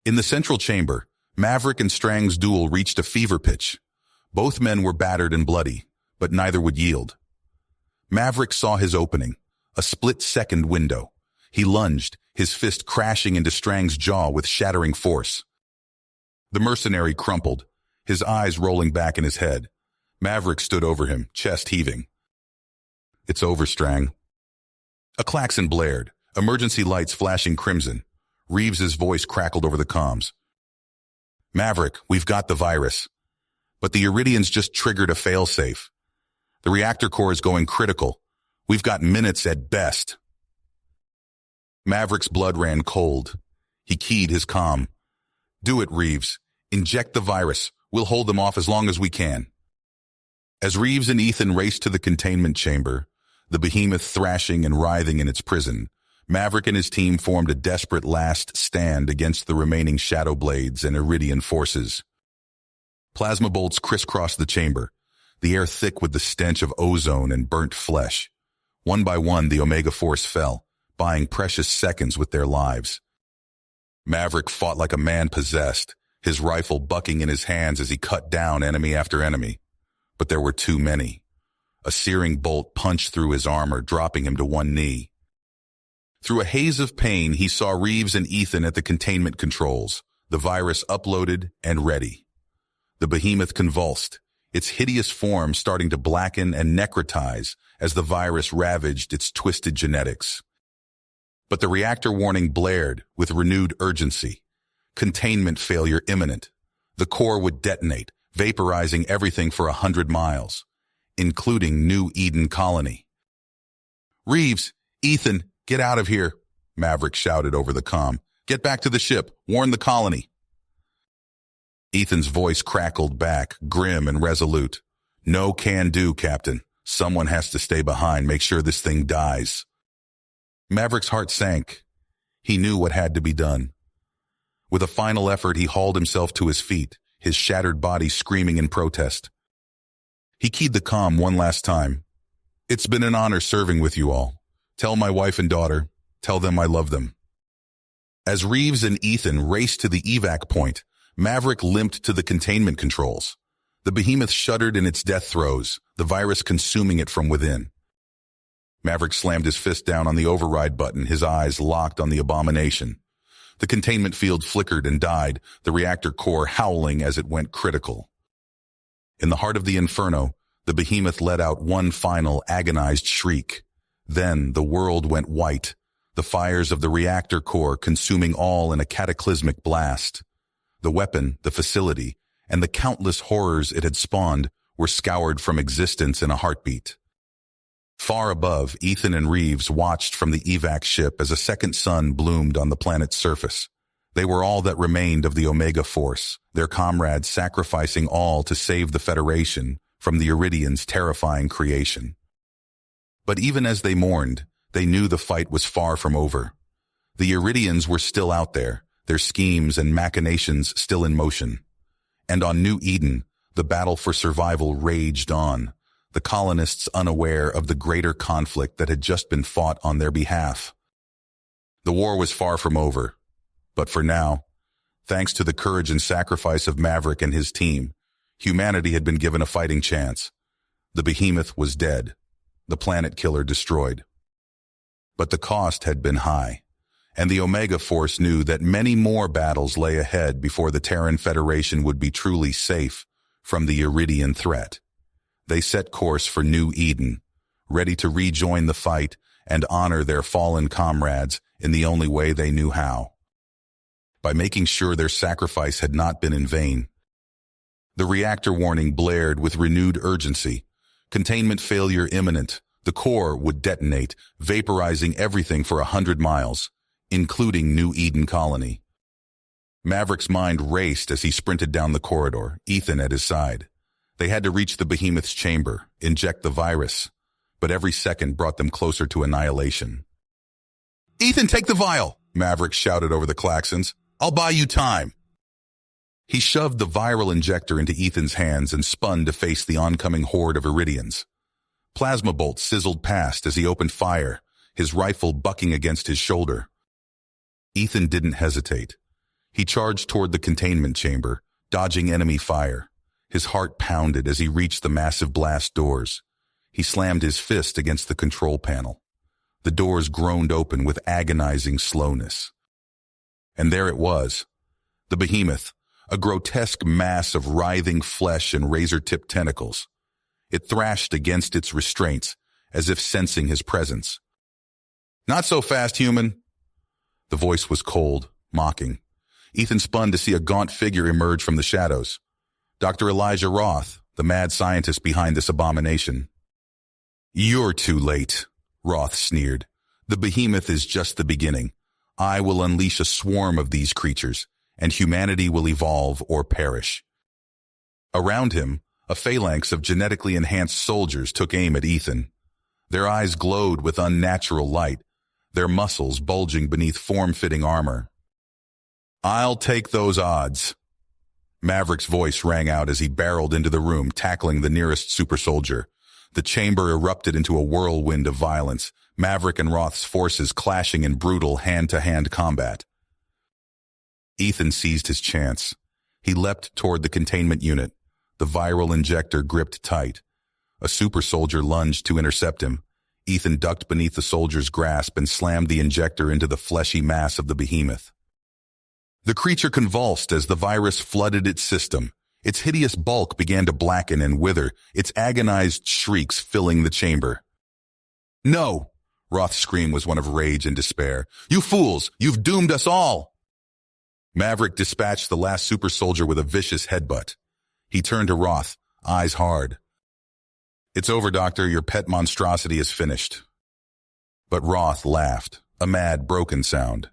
In the central chamber, Maverick and Strang's duel reached a fever pitch. Both men were battered and bloody, but neither would yield. Maverick saw his opening, a split-second window. He lunged, his fist crashing into Strang's jaw with shattering force. The mercenary crumpled, his eyes rolling back in his head. Maverick stood over him, chest heaving. "It's over, Strang." A klaxon blared, emergency lights flashing crimson. Reeves's voice crackled over the comms. "Maverick, we've got the virus. But the Iridians just triggered a failsafe. The reactor core is going critical. We've got minutes at best." Maverick's blood ran cold. He keyed his comm. "Do it, Reeves. Inject the virus. We'll hold them off as long as we can." As Reeves and Ethan raced to the containment chamber, the behemoth thrashing and writhing in its prison, Maverick and his team formed a desperate last stand against the remaining Shadowblades and Iridian forces. Plasma bolts crisscrossed the chamber, the air thick with the stench of ozone and burnt flesh. One by one, the Omega Force fell, buying precious seconds with their lives. Maverick fought like a man possessed, his rifle bucking in his hands as he cut down enemy after enemy. But there were too many. A searing bolt punched through his armor, dropping him to one knee. Through a haze of pain, he saw Reeves and Ethan at the containment controls, the virus uploaded and ready. The behemoth convulsed, its hideous form starting to blacken and necrotize as the virus ravaged its twisted genetics. But the reactor warning blared with renewed urgency. Containment failure imminent. The core would detonate, vaporizing everything for 100 miles, including New Eden Colony. "Reeves, Ethan, get out of here," Maverick shouted over the comm. "Get back to the ship. Warn the colony." Ethan's voice crackled back, grim and resolute. "No can do, Captain. Someone has to stay behind, make sure this thing dies." Maverick's heart sank. He knew what had to be done. With a final effort, he hauled himself to his feet, his shattered body screaming in protest. He keyed the comm one last time. "It's been an honor serving with you all. Tell my wife and daughter. Tell them I love them." As Reeves and Ethan raced to the evac point, Maverick limped to the containment controls. The behemoth shuddered in its death throes, the virus consuming it from within. Maverick slammed his fist down on the override button, his eyes locked on the abomination. The containment field flickered and died, the reactor core howling as it went critical. In the heart of the inferno, the behemoth let out one final agonized shriek. Then the world went white, the fires of the reactor core consuming all in a cataclysmic blast. The weapon, the facility, and the countless horrors it had spawned were scoured from existence in a heartbeat. Far above, Ethan and Reeves watched from the evac ship as a second sun bloomed on the planet's surface. They were all that remained of the Omega Force, their comrades sacrificing all to save the Federation from the Iridians' terrifying creation. But even as they mourned, they knew the fight was far from over. The Iridians were still out there, their schemes and machinations still in motion. And on New Eden, the battle for survival raged on, the colonists unaware of the greater conflict that had just been fought on their behalf. The war was far from over, but for now, thanks to the courage and sacrifice of Maverick and his team, humanity had been given a fighting chance. The behemoth was dead, the planet killer destroyed. But the cost had been high, and the Omega Force knew that many more battles lay ahead before the Terran Federation would be truly safe from the Iridian threat. They set course for New Eden, ready to rejoin the fight and honor their fallen comrades in the only way they knew how. By making sure their sacrifice had not been in vain. The reactor warning blared with renewed urgency. Containment failure imminent. The core would detonate, vaporizing everything for 100 miles, including New Eden Colony. Maverick's mind raced as he sprinted down the corridor, Ethan at his side. They had to reach the behemoth's chamber, inject the virus, but every second brought them closer to annihilation. "Ethan, take the vial!" Maverick shouted over the klaxons. "I'll buy you time." He shoved the viral injector into Ethan's hands and spun to face the oncoming horde of Iridians. Plasma bolts sizzled past as he opened fire, his rifle bucking against his shoulder. Ethan didn't hesitate. He charged toward the containment chamber, dodging enemy fire. His heart pounded as he reached the massive blast doors. He slammed his fist against the control panel. The doors groaned open with agonizing slowness. And there it was, the behemoth, a grotesque mass of writhing flesh and razor-tipped tentacles. It thrashed against its restraints, as if sensing his presence. "Not so fast, human." The voice was cold, mocking. Ethan spun to see a gaunt figure emerge from the shadows. Dr. Elijah Roth, the mad scientist behind this abomination. "You're too late," Roth sneered. "The behemoth is just the beginning. I will unleash a swarm of these creatures, and humanity will evolve or perish." Around him, a phalanx of genetically enhanced soldiers took aim at Ethan. Their eyes glowed with unnatural light, their muscles bulging beneath form-fitting armor. "I'll take those odds." Maverick's voice rang out as he barreled into the room, tackling the nearest super soldier. The chamber erupted into a whirlwind of violence, Maverick and Roth's forces clashing in brutal hand-to-hand combat. Ethan seized his chance. He leapt toward the containment unit, the viral injector gripped tight. A super soldier lunged to intercept him. Ethan ducked beneath the soldier's grasp and slammed the injector into the fleshy mass of the behemoth. The creature convulsed as the virus flooded its system. Its hideous bulk began to blacken and wither, its agonized shrieks filling the chamber. "No!" Roth's scream was one of rage and despair. "You fools! You've doomed us all!" Maverick dispatched the last super soldier with a vicious headbutt. He turned to Roth, eyes hard. "It's over, Doctor. Your pet monstrosity is finished." But Roth laughed, a mad, broken sound.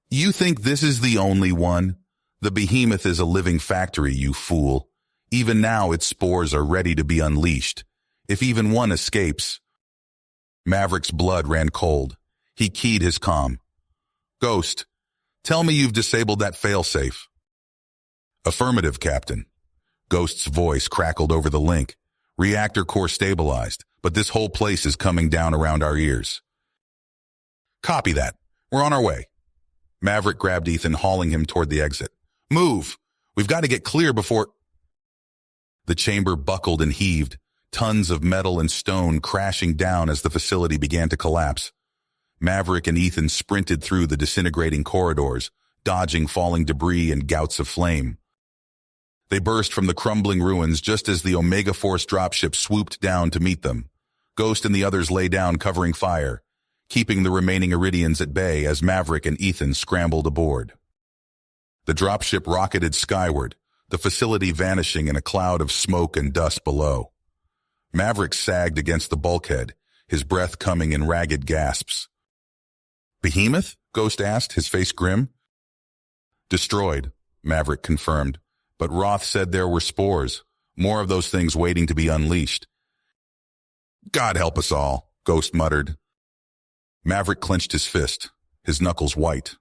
"You think this is the only one? The behemoth is a living factory, you fool. Even now its spores are ready to be unleashed. If even one escapes..." Maverick's blood ran cold. He keyed his comm. "Ghost, tell me you've disabled that failsafe." "Affirmative, Captain." Ghost's voice crackled over the link. "Reactor core stabilized, but this whole place is coming down around our ears." "Copy that. We're on our way." Maverick grabbed Ethan, hauling him toward the exit. "Move! We've got to get clear before..." The chamber buckled and heaved, tons of metal and stone crashing down as the facility began to collapse. Maverick and Ethan sprinted through the disintegrating corridors, dodging falling debris and gouts of flame. They burst from the crumbling ruins just as the Omega Force dropship swooped down to meet them. Ghost and the others lay down covering fire, keeping the remaining Iridians at bay as Maverick and Ethan scrambled aboard. The dropship rocketed skyward, the facility vanishing in a cloud of smoke and dust below. Maverick sagged against the bulkhead, his breath coming in ragged gasps. "Behemoth?" Ghost asked, his face grim. "Destroyed," Maverick confirmed, but Roth said there were spores, more of those things waiting to be unleashed. "God help us all," Ghost muttered. Maverick clenched his fist, his knuckles white.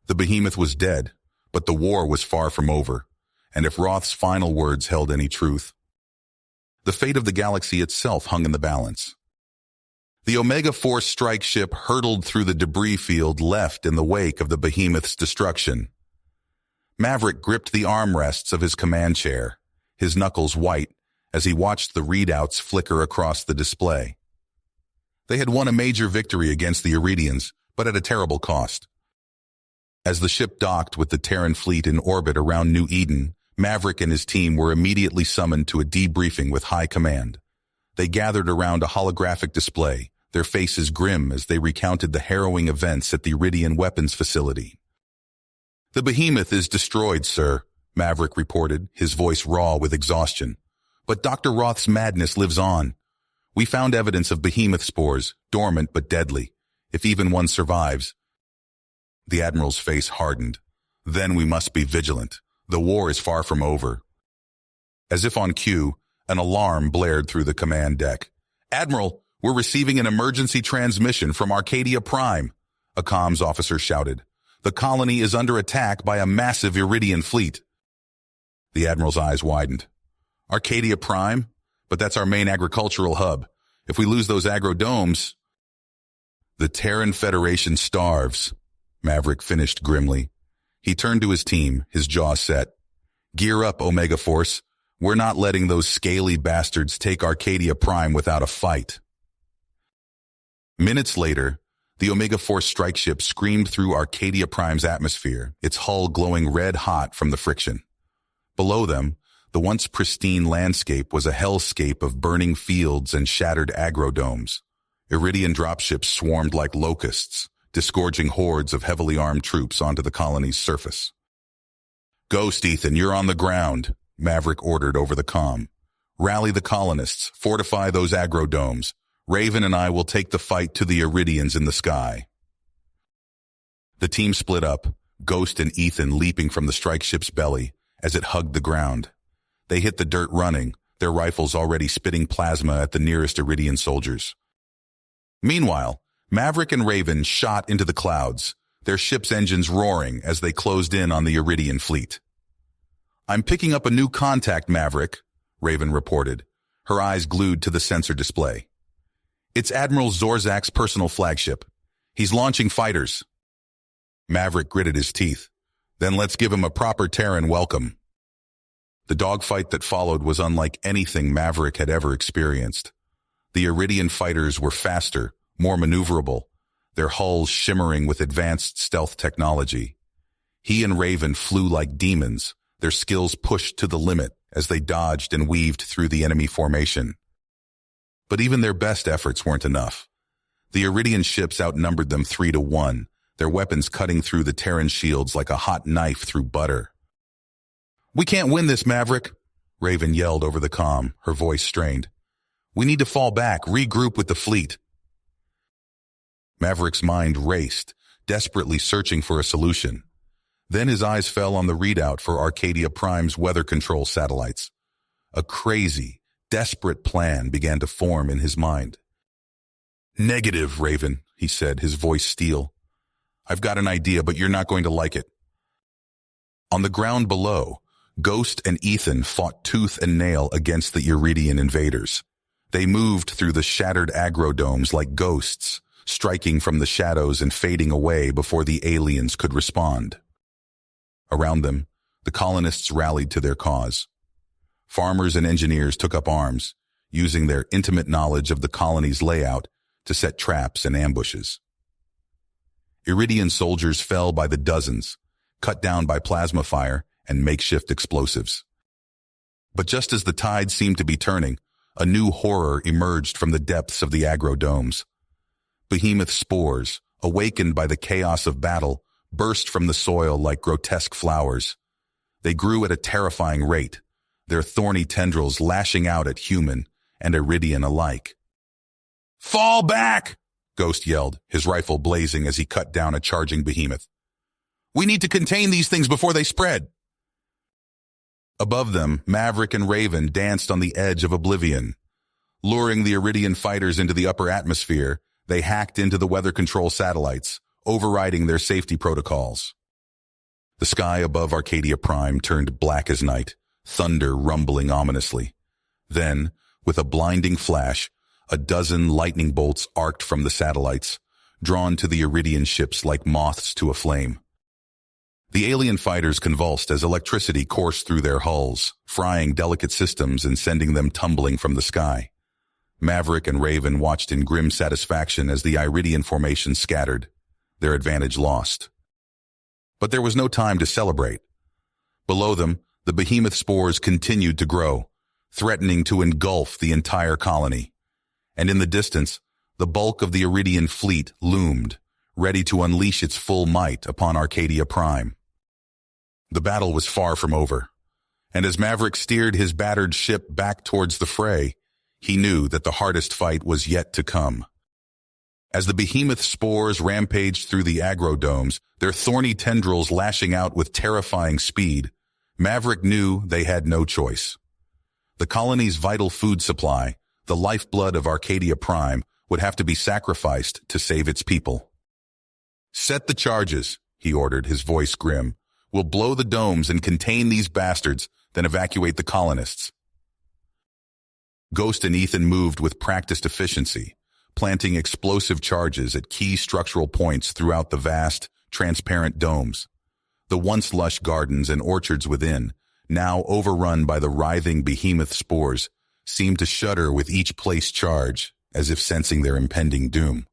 The behemoth was dead, but the war was far from over, and if Roth's final words held any truth, the fate of the galaxy itself hung in the balance. The Omega Force strike ship hurtled through the debris field left in the wake of the behemoth's destruction. Maverick gripped the armrests of his command chair, his knuckles white, as he watched the readouts flicker across the display. They had won a major victory against the Iridians, but at a terrible cost. As the ship docked with the Terran fleet in orbit around New Eden, Maverick and his team were immediately summoned to a debriefing with High Command. They gathered around a holographic display, their faces grim as they recounted the harrowing events at the Iridian weapons facility. "The behemoth is destroyed, sir," Maverick reported, his voice raw with exhaustion. "But Dr. Roth's madness lives on. We found evidence of behemoth spores, dormant but deadly, if even one survives." The Admiral's face hardened. "Then we must be vigilant. The war is far from over." As if on cue, an alarm blared through the command deck. "Admiral, we're receiving an emergency transmission from Arcadia Prime," a comms officer shouted. "The colony is under attack by a massive Iridian fleet." The Admiral's eyes widened. "Arcadia Prime? But that's our main agricultural hub. If we lose those agrodomes..." "The Terran Federation starves," Maverick finished grimly. He turned to his team, his jaw set. "Gear up, Omega Force. We're not letting those scaly bastards take Arcadia Prime without a fight." Minutes later, the Omega Force strike ship screamed through Arcadia Prime's atmosphere, its hull glowing red-hot from the friction. Below them, the once pristine landscape was a hellscape of burning fields and shattered agrodomes. Iridian dropships swarmed like locusts, disgorging hordes of heavily armed troops onto the colony's surface. "Ghost, Ethan, you're on the ground," Maverick ordered over the comm. "Rally the colonists, fortify those agrodomes. Raven and I will take the fight to the Iridians in the sky." The team split up, Ghost and Ethan leaping from the strike ship's belly as it hugged the ground. They hit the dirt running, their rifles already spitting plasma at the nearest Iridian soldiers. Meanwhile, Maverick and Raven shot into the clouds, their ship's engines roaring as they closed in on the Iridian fleet. "I'm picking up a new contact, Maverick," Raven reported, her eyes glued to the sensor display. "It's Admiral Zorzak's personal flagship. He's launching fighters." Maverick gritted his teeth. "Then let's give him a proper Terran welcome." The dogfight that followed was unlike anything Maverick had ever experienced. The Iridian fighters were faster, more maneuverable, their hulls shimmering with advanced stealth technology. He and Raven flew like demons, their skills pushed to the limit as they dodged and weaved through the enemy formation. But even their best efforts weren't enough. The Iridian ships outnumbered them 3-1, their weapons cutting through the Terran shields like a hot knife through butter. "We can't win this, Maverick," Raven yelled over the comm, her voice strained. "We need to fall back, regroup with the fleet." Maverick's mind raced, desperately searching for a solution. Then his eyes fell on the readout for Arcadia Prime's weather control satellites. A crazy, desperate plan began to form in his mind. "Negative, Raven," he said, his voice steel. "I've got an idea, but you're not going to like it." On the ground below, Ghost and Ethan fought tooth and nail against the Iridian invaders. They moved through the shattered agrodomes like ghosts, striking from the shadows and fading away before the aliens could respond. Around them, the colonists rallied to their cause. Farmers and engineers took up arms, using their intimate knowledge of the colony's layout to set traps and ambushes. Iridian soldiers fell by the dozens, cut down by plasma fire and makeshift explosives. But just as the tide seemed to be turning, a new horror emerged from the depths of the aggro-domes. Behemoth spores, awakened by the chaos of battle, burst from the soil like grotesque flowers. They grew at a terrifying rate, their thorny tendrils lashing out at human and Iridian alike. "Fall back!" Ghost yelled, his rifle blazing as he cut down a charging behemoth. "We need to contain these things before they spread." Above them, Maverick and Raven danced on the edge of oblivion. Luring the Iridian fighters into the upper atmosphere, they hacked into the weather control satellites, overriding their safety protocols. The sky above Arcadia Prime turned black as night, thunder rumbling ominously. Then, with a blinding flash, a dozen lightning bolts arced from the satellites, drawn to the Iridian ships like moths to a flame. The alien fighters convulsed as electricity coursed through their hulls, frying delicate systems and sending them tumbling from the sky. Maverick and Raven watched in grim satisfaction as the Iridian formation scattered, their advantage lost. But there was no time to celebrate. Below them, the behemoth spores continued to grow, threatening to engulf the entire colony. And in the distance, the bulk of the Iridian fleet loomed, ready to unleash its full might upon Arcadia Prime. The battle was far from over, and as Maverick steered his battered ship back towards the fray, he knew that the hardest fight was yet to come. As the behemoth spores rampaged through the aggro-domes, their thorny tendrils lashing out with terrifying speed, Maverick knew they had no choice. The colony's vital food supply, the lifeblood of Arcadia Prime, would have to be sacrificed to save its people. "Set the charges," he ordered, his voice grim. "We'll blow the domes and contain these bastards, then evacuate the colonists." Ghost and Ethan moved with practiced efficiency, planting explosive charges at key structural points throughout the vast, transparent domes. The once lush gardens and orchards within, now overrun by the writhing behemoth spores, seemed to shudder with each placed charge, as if sensing their impending doom.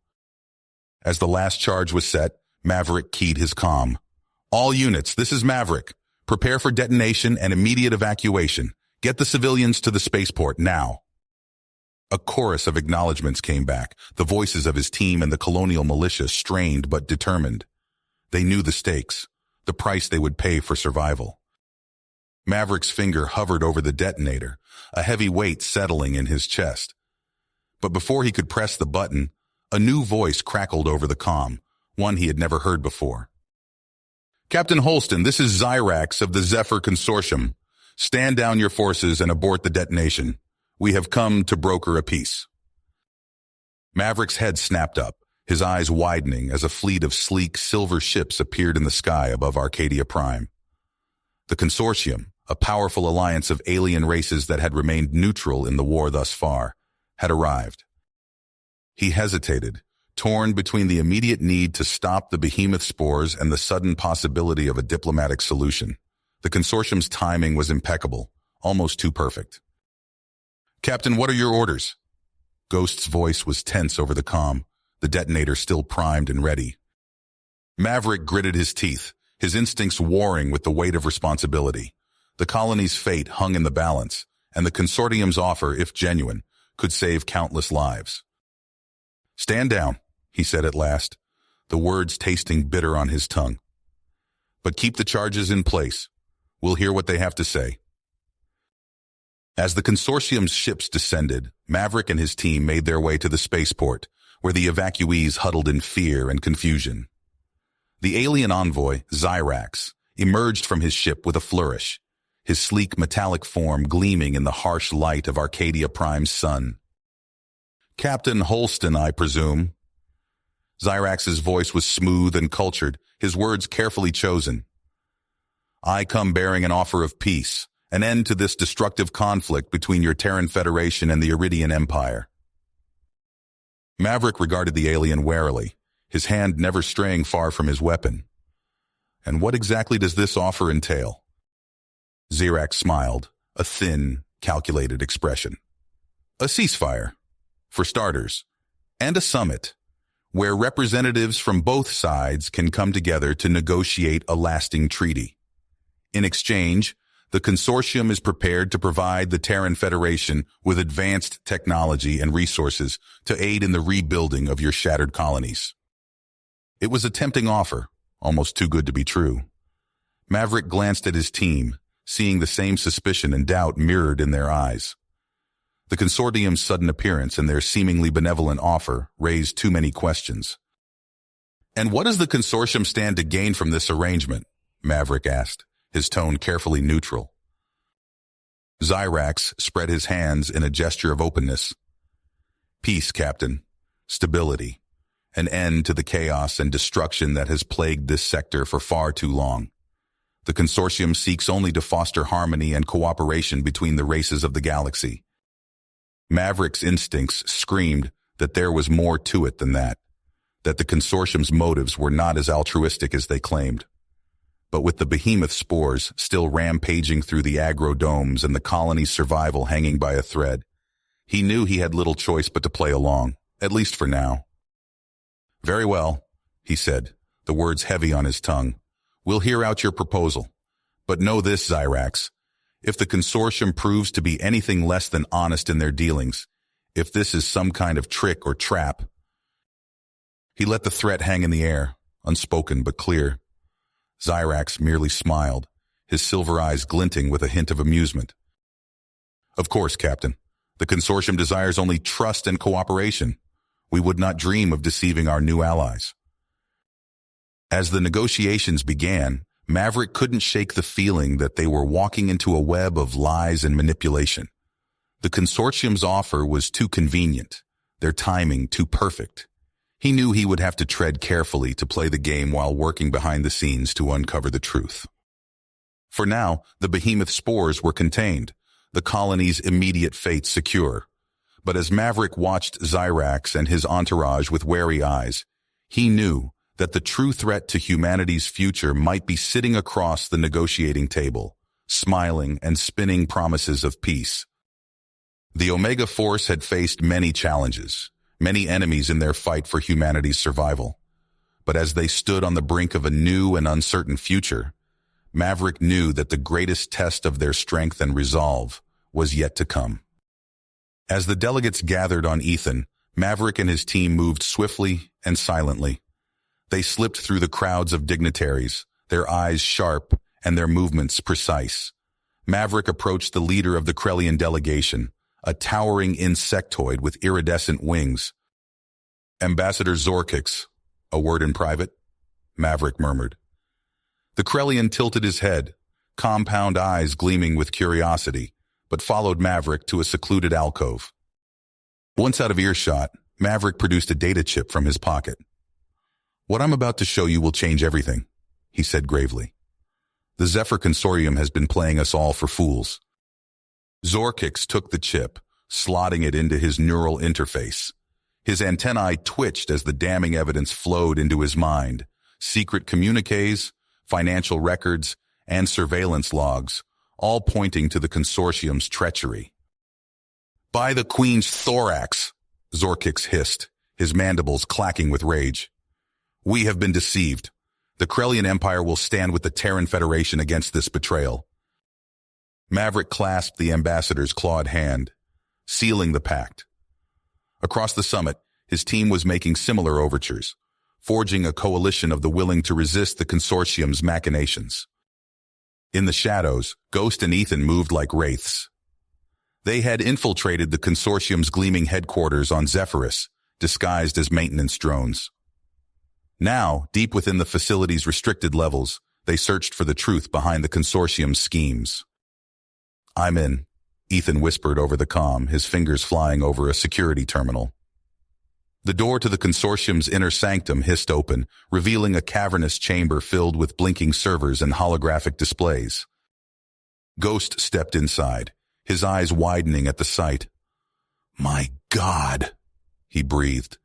As the last charge was set, Maverick keyed his comm. "All units, this is Maverick. Prepare for detonation and immediate evacuation. Get the civilians to the spaceport now." A chorus of acknowledgments came back, the voices of his team and the colonial militia strained but determined. They knew the stakes, the price they would pay for survival. Maverick's finger hovered over the detonator, a heavy weight settling in his chest. But before he could press the button, a new voice crackled over the comm, one he had never heard before. "Captain Holston, this is Zyrax of the Zephyr Consortium. Stand down your forces and abort the detonation. We have come to broker a peace." Maverick's head snapped up, his eyes widening as a fleet of sleek silver ships appeared in the sky above Arcadia Prime. The Consortium, a powerful alliance of alien races that had remained neutral in the war thus far, had arrived. He hesitated, torn between the immediate need to stop the behemoth spores and the sudden possibility of a diplomatic solution. The Consortium's timing was impeccable, almost too perfect. "Captain, what are your orders?" Ghost's voice was tense over the comm, the detonator still primed and ready. Maverick gritted his teeth, his instincts warring with the weight of responsibility. The colony's fate hung in the balance, and the Consortium's offer, if genuine, could save countless lives. "Stand down," he said at last, the words tasting bitter on his tongue. "But keep the charges in place. We'll hear what they have to say." As the Consortium's ships descended, Maverick and his team made their way to the spaceport, where the evacuees huddled in fear and confusion. The alien envoy, Zyrax, emerged from his ship with a flourish, his sleek metallic form gleaming in the harsh light of Arcadia Prime's sun. "Captain Holston, I presume." Zyrax's voice was smooth and cultured, his words carefully chosen. "I come bearing an offer of peace, an end to this destructive conflict between your Terran Federation and the Iridian Empire." Maverick regarded the alien warily, his hand never straying far from his weapon. "And what exactly does this offer entail?" Zyrax smiled, a thin, calculated expression. A ceasefire, for starters, and a summit, where representatives from both sides can come together to negotiate a lasting treaty. In exchange, the consortium is prepared to provide the Terran Federation with advanced technology and resources to aid in the rebuilding of your shattered colonies. It was a tempting offer, almost too good to be true. Maverick glanced at his team, seeing the same suspicion and doubt mirrored in their eyes. The consortium's sudden appearance and their seemingly benevolent offer raised too many questions. "And what does the consortium stand to gain from this arrangement?" Maverick asked, his tone carefully neutral. Xyrax spread his hands in a gesture of openness. "Peace, Captain. Stability. An end to the chaos and destruction that has plagued this sector for far too long. The consortium seeks only to foster harmony and cooperation between the races of the galaxy." Maverick's instincts screamed that there was more to it than that the consortium's motives were not as altruistic as they claimed. But with the behemoth spores still rampaging through the aggro-domes and the colony's survival hanging by a thread, he knew he had little choice but to play along, at least for now. "Very well," he said, the words heavy on his tongue. "We'll hear out your proposal. But know this, Xyrax. If the consortium proves to be anything less than honest in their dealings, if this is some kind of trick or trap—" He let the threat hang in the air, unspoken but clear. Xyrax merely smiled, his silver eyes glinting with a hint of amusement. "Of course, Captain. The consortium desires only trust and cooperation. We would not dream of deceiving our new allies." As the negotiations began, Maverick couldn't shake the feeling that they were walking into a web of lies and manipulation. The consortium's offer was too convenient, their timing too perfect. He knew he would have to tread carefully to play the game while working behind the scenes to uncover the truth. For now, the behemoth spores were contained, the colony's immediate fate secure. But as Maverick watched Xyrax and his entourage with wary eyes, he knew that the true threat to humanity's future might be sitting across the negotiating table, smiling and spinning promises of peace. The Omega Force had faced many challenges, many enemies in their fight for humanity's survival. But as they stood on the brink of a new and uncertain future, Maverick knew that the greatest test of their strength and resolve was yet to come. As the delegates gathered on Ethan, Maverick and his team moved swiftly and silently. They slipped through the crowds of dignitaries, their eyes sharp and their movements precise. Maverick approached the leader of the Krellian delegation, a towering insectoid with iridescent wings. "Ambassador Zorkix, a word in private," Maverick murmured. The Krellian tilted his head, compound eyes gleaming with curiosity, but followed Maverick to a secluded alcove. Once out of earshot, Maverick produced a data chip from his pocket. "What I'm about to show you will change everything," he said gravely. "The Zephyr Consortium has been playing us all for fools." Zorkix took the chip, slotting it into his neural interface. His antennae twitched as the damning evidence flowed into his mind. Secret communiques, financial records, and surveillance logs, all pointing to the consortium's treachery. "By the Queen's thorax," Zorkix hissed, his mandibles clacking with rage. "We have been deceived. The Krellian Empire will stand with the Terran Federation against this betrayal." Maverick clasped the ambassador's clawed hand, sealing the pact. Across the summit, his team was making similar overtures, forging a coalition of the willing to resist the consortium's machinations. In the shadows, Ghost and Ethan moved like wraiths. They had infiltrated the consortium's gleaming headquarters on Zephyrus, disguised as maintenance drones. Now, deep within the facility's restricted levels, they searched for the truth behind the consortium's schemes. "I'm in," Ethan whispered over the comm, his fingers flying over a security terminal. The door to the consortium's inner sanctum hissed open, revealing a cavernous chamber filled with blinking servers and holographic displays. Ghost stepped inside, his eyes widening at the sight. "My God," he breathed.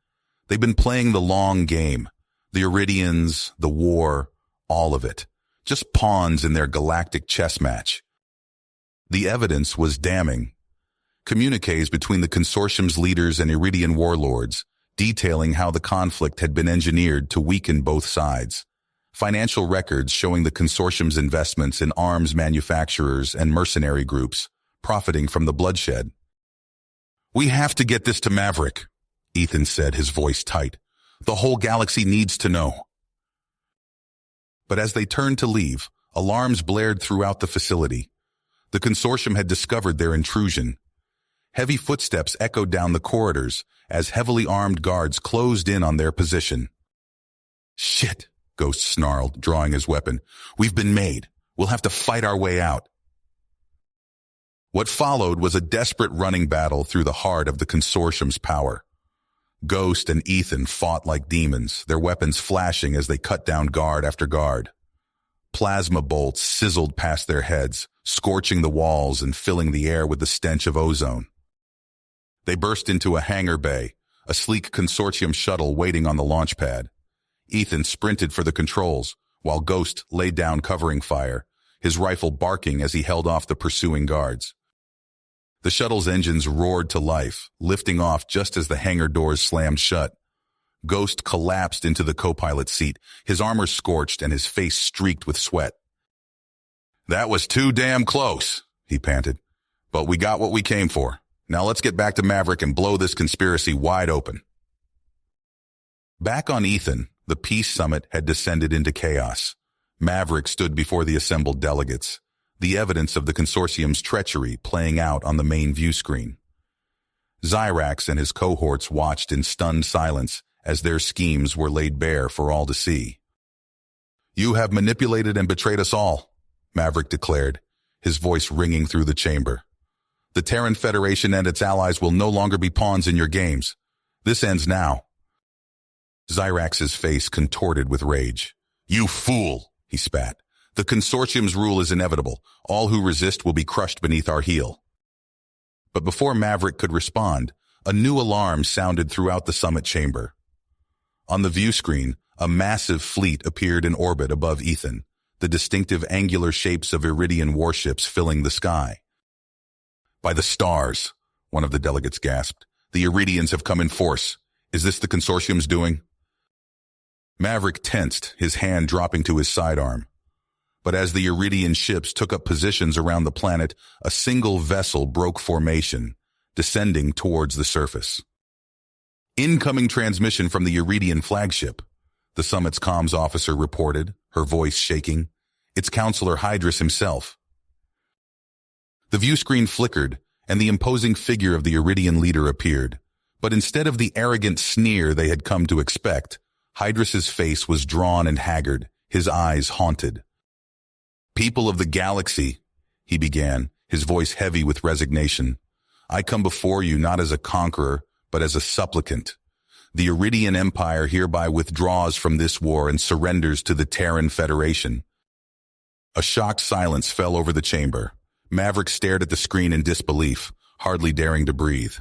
"They've been playing the long game. The Iridians, the war, all of it. Just pawns in their galactic chess match." The evidence was damning. Communiques between the consortium's leaders and Iridian warlords, detailing how the conflict had been engineered to weaken both sides. Financial records showing the consortium's investments in arms manufacturers and mercenary groups, profiting from the bloodshed. "We have to get this to Maverick," Ethan said, his voice tight. "The whole galaxy needs to know." But as they turned to leave, alarms blared throughout the facility. The consortium had discovered their intrusion. Heavy footsteps echoed down the corridors as heavily armed guards closed in on their position. "Shit," Ghost snarled, drawing his weapon. "We've been made. We'll have to fight our way out." What followed was a desperate running battle through the heart of the consortium's power. Ghost and Ethan fought like demons, their weapons flashing as they cut down guard after guard. Plasma bolts sizzled past their heads, scorching the walls and filling the air with the stench of ozone. They burst into a hangar bay, a sleek consortium shuttle waiting on the launch pad. Ethan sprinted for the controls, while Ghost laid down covering fire, his rifle barking as he held off the pursuing guards. The shuttle's engines roared to life, lifting off just as the hangar doors slammed shut. Ghost collapsed into the co-pilot seat, his armor scorched and his face streaked with sweat. "That was too damn close," he panted. "But we got what we came for. Now let's get back to Maverick and blow this conspiracy wide open." Back on Ethan, the peace summit had descended into chaos. Maverick stood before the assembled delegates, the evidence of the consortium's treachery playing out on the main view screen. Xyrax and his cohorts watched in stunned silence as their schemes were laid bare for all to see. "You have manipulated and betrayed us all," Maverick declared, his voice ringing through the chamber. "The Terran Federation and its allies will no longer be pawns in your games. This ends now." Xyrax's face contorted with rage. "You fool," he spat. "The consortium's rule is inevitable. All who resist will be crushed beneath our heel." But before Maverick could respond, a new alarm sounded throughout the summit chamber. On the view screen, a massive fleet appeared in orbit above Ethan, the distinctive angular shapes of Iridian warships filling the sky. "By the stars," one of the delegates gasped. "The Iridians have come in force. Is this the consortium's doing?" Maverick tensed, his hand dropping to his sidearm. But as the Iridian ships took up positions around the planet, a single vessel broke formation, descending towards the surface. "Incoming transmission from the Iridian flagship," the summit's comms officer reported, her voice shaking. "It's Counselor Hydrus himself." The view screen flickered, and the imposing figure of the Iridian leader appeared. But instead of the arrogant sneer they had come to expect, Hydrus's face was drawn and haggard, his eyes haunted. "People of the galaxy," he began, his voice heavy with resignation. "I come before you not as a conqueror, but as a supplicant. The Iridian Empire hereby withdraws from this war and surrenders to the Terran Federation." A shocked silence fell over the chamber. Maverick stared at the screen in disbelief, hardly daring to breathe.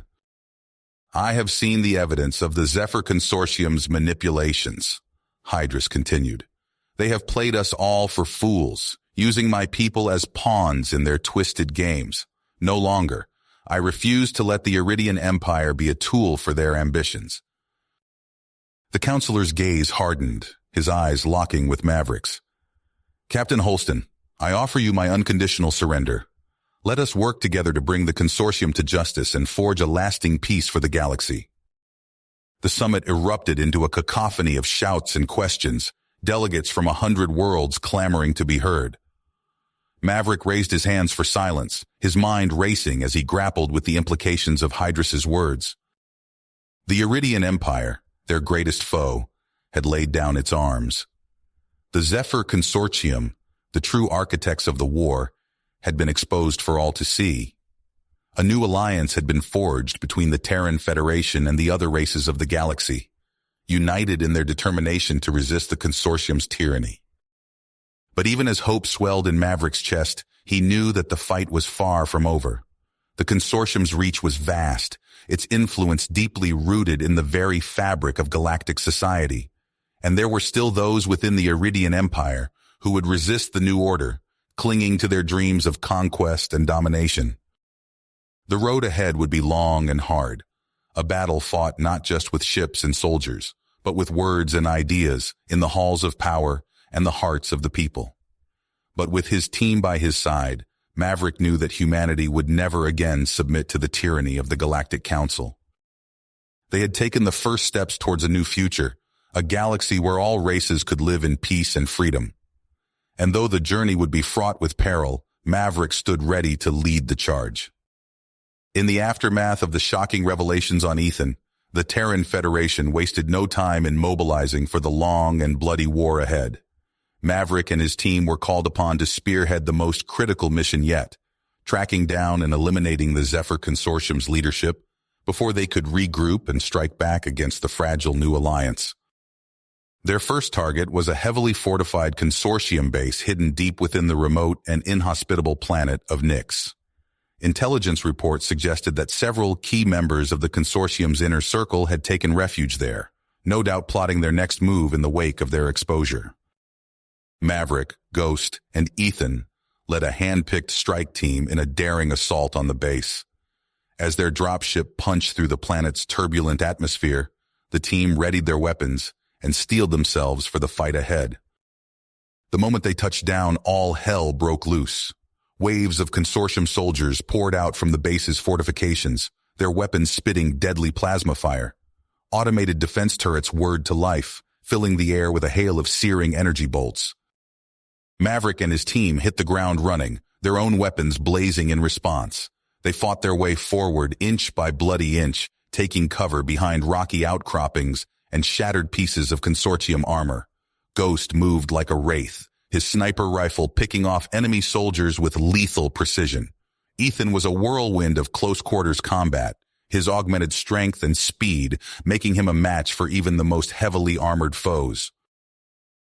"I have seen the evidence of the Zephyr Consortium's manipulations," Hydrus continued. "They have played us all for fools, using my people as pawns in their twisted games. No longer. I refuse to let the Iridian Empire be a tool for their ambitions." The counselor's gaze hardened, his eyes locking with Maverick's. "Captain Holston, I offer you my unconditional surrender. Let us work together to bring the consortium to justice and forge a lasting peace for the galaxy." The summit erupted into a cacophony of shouts and questions, delegates from 100 worlds clamoring to be heard. Maverick raised his hands for silence, his mind racing as he grappled with the implications of Hydrus's words. The Iridian Empire, their greatest foe, had laid down its arms. The Zephyr Consortium, the true architects of the war, had been exposed for all to see. A new alliance had been forged between the Terran Federation and the other races of the galaxy, united in their determination to resist the consortium's tyranny. But even as hope swelled in Maverick's chest, he knew that the fight was far from over. The consortium's reach was vast, its influence deeply rooted in the very fabric of galactic society, and there were still those within the Iridian Empire who would resist the new order, clinging to their dreams of conquest and domination. The road ahead would be long and hard, a battle fought not just with ships and soldiers, but with words and ideas in the halls of power and the hearts of the people. But with his team by his side, Maverick knew that humanity would never again submit to the tyranny of the Galactic Council. They had taken the first steps towards a new future, a galaxy where all races could live in peace and freedom. And though the journey would be fraught with peril, Maverick stood ready to lead the charge. In the aftermath of the shocking revelations on Ethan, the Terran Federation wasted no time in mobilizing for the long and bloody war ahead. Maverick and his team were called upon to spearhead the most critical mission yet, tracking down and eliminating the Zephyr Consortium's leadership before they could regroup and strike back against the fragile new alliance. Their first target was a heavily fortified consortium base hidden deep within the remote and inhospitable planet of Nyx. Intelligence reports suggested that several key members of the consortium's inner circle had taken refuge there, no doubt plotting their next move in the wake of their exposure. Maverick, Ghost, and Ethan led a hand-picked strike team in a daring assault on the base. As their dropship punched through the planet's turbulent atmosphere, the team readied their weapons and steeled themselves for the fight ahead. The moment they touched down, all hell broke loose. Waves of consortium soldiers poured out from the base's fortifications, their weapons spitting deadly plasma fire. Automated defense turrets whirred to life, filling the air with a hail of searing energy bolts. Maverick and his team hit the ground running, their own weapons blazing in response. They fought their way forward inch by bloody inch, taking cover behind rocky outcroppings and shattered pieces of consortium armor. Ghost moved like a wraith, his sniper rifle picking off enemy soldiers with lethal precision. Ethan was a whirlwind of close-quarters combat, his augmented strength and speed making him a match for even the most heavily armored foes.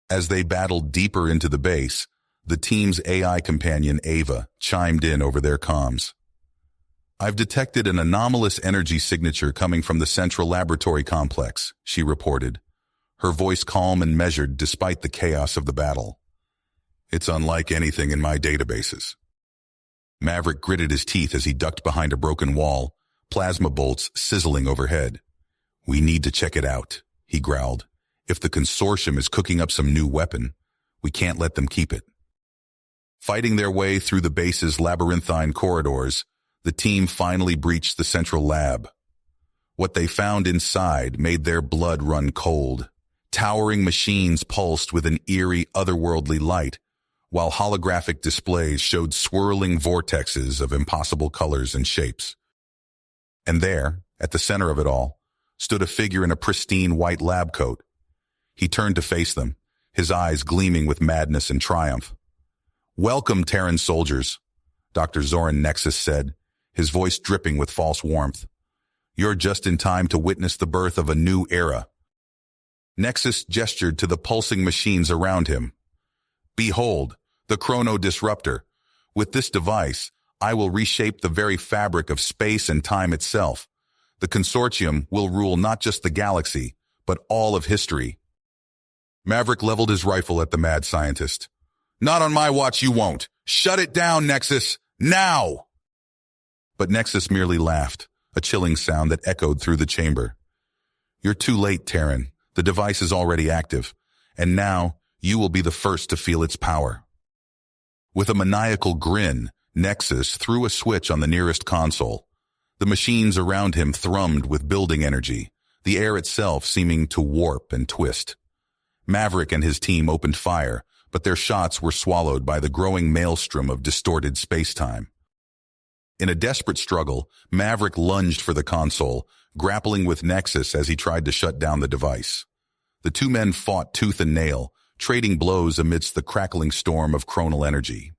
As they battled deeper into the base, the team's AI companion Ava chimed in over their comms. "I've detected an anomalous energy signature coming from the central laboratory complex," she reported, her voice calm and measured despite the chaos of the battle. "It's unlike anything in my databases." Maverick gritted his teeth as he ducked behind a broken wall, plasma bolts sizzling overhead. "We need to check it out," he growled. "If the consortium is cooking up some new weapon, we can't let them keep it." Fighting their way through the base's labyrinthine corridors, the team finally breached the central lab. What they found inside made their blood run cold. Towering machines pulsed with an eerie, otherworldly light, while holographic displays showed swirling vortexes of impossible colors and shapes. And there, at the center of it all, stood a figure in a pristine white lab coat. He turned to face them, his eyes gleaming with madness and triumph. "Welcome, Terran soldiers," Dr. Zoran Nexus said, his voice dripping with false warmth. "You're just in time to witness the birth of a new era." Nexus gestured to the pulsing machines around him. "Behold, the Chrono Disruptor. With this device, I will reshape the very fabric of space and time itself. The consortium will rule not just the galaxy, but all of history." Maverick leveled his rifle at the mad scientist. "Not on my watch, you won't. Shut it down, Nexus. Now!" But Nexus merely laughed, a chilling sound that echoed through the chamber. "You're too late, Terran. The device is already active, and now you will be the first to feel its power." With a maniacal grin, Nexus threw a switch on the nearest console. The machines around him thrummed with building energy, the air itself seeming to warp and twist. Maverick and his team opened fire, but their shots were swallowed by the growing maelstrom of distorted space-time. In a desperate struggle, Maverick lunged for the console, grappling with Nexus as he tried to shut down the device. The two men fought tooth and nail, trading blows amidst the crackling storm of chronal energy.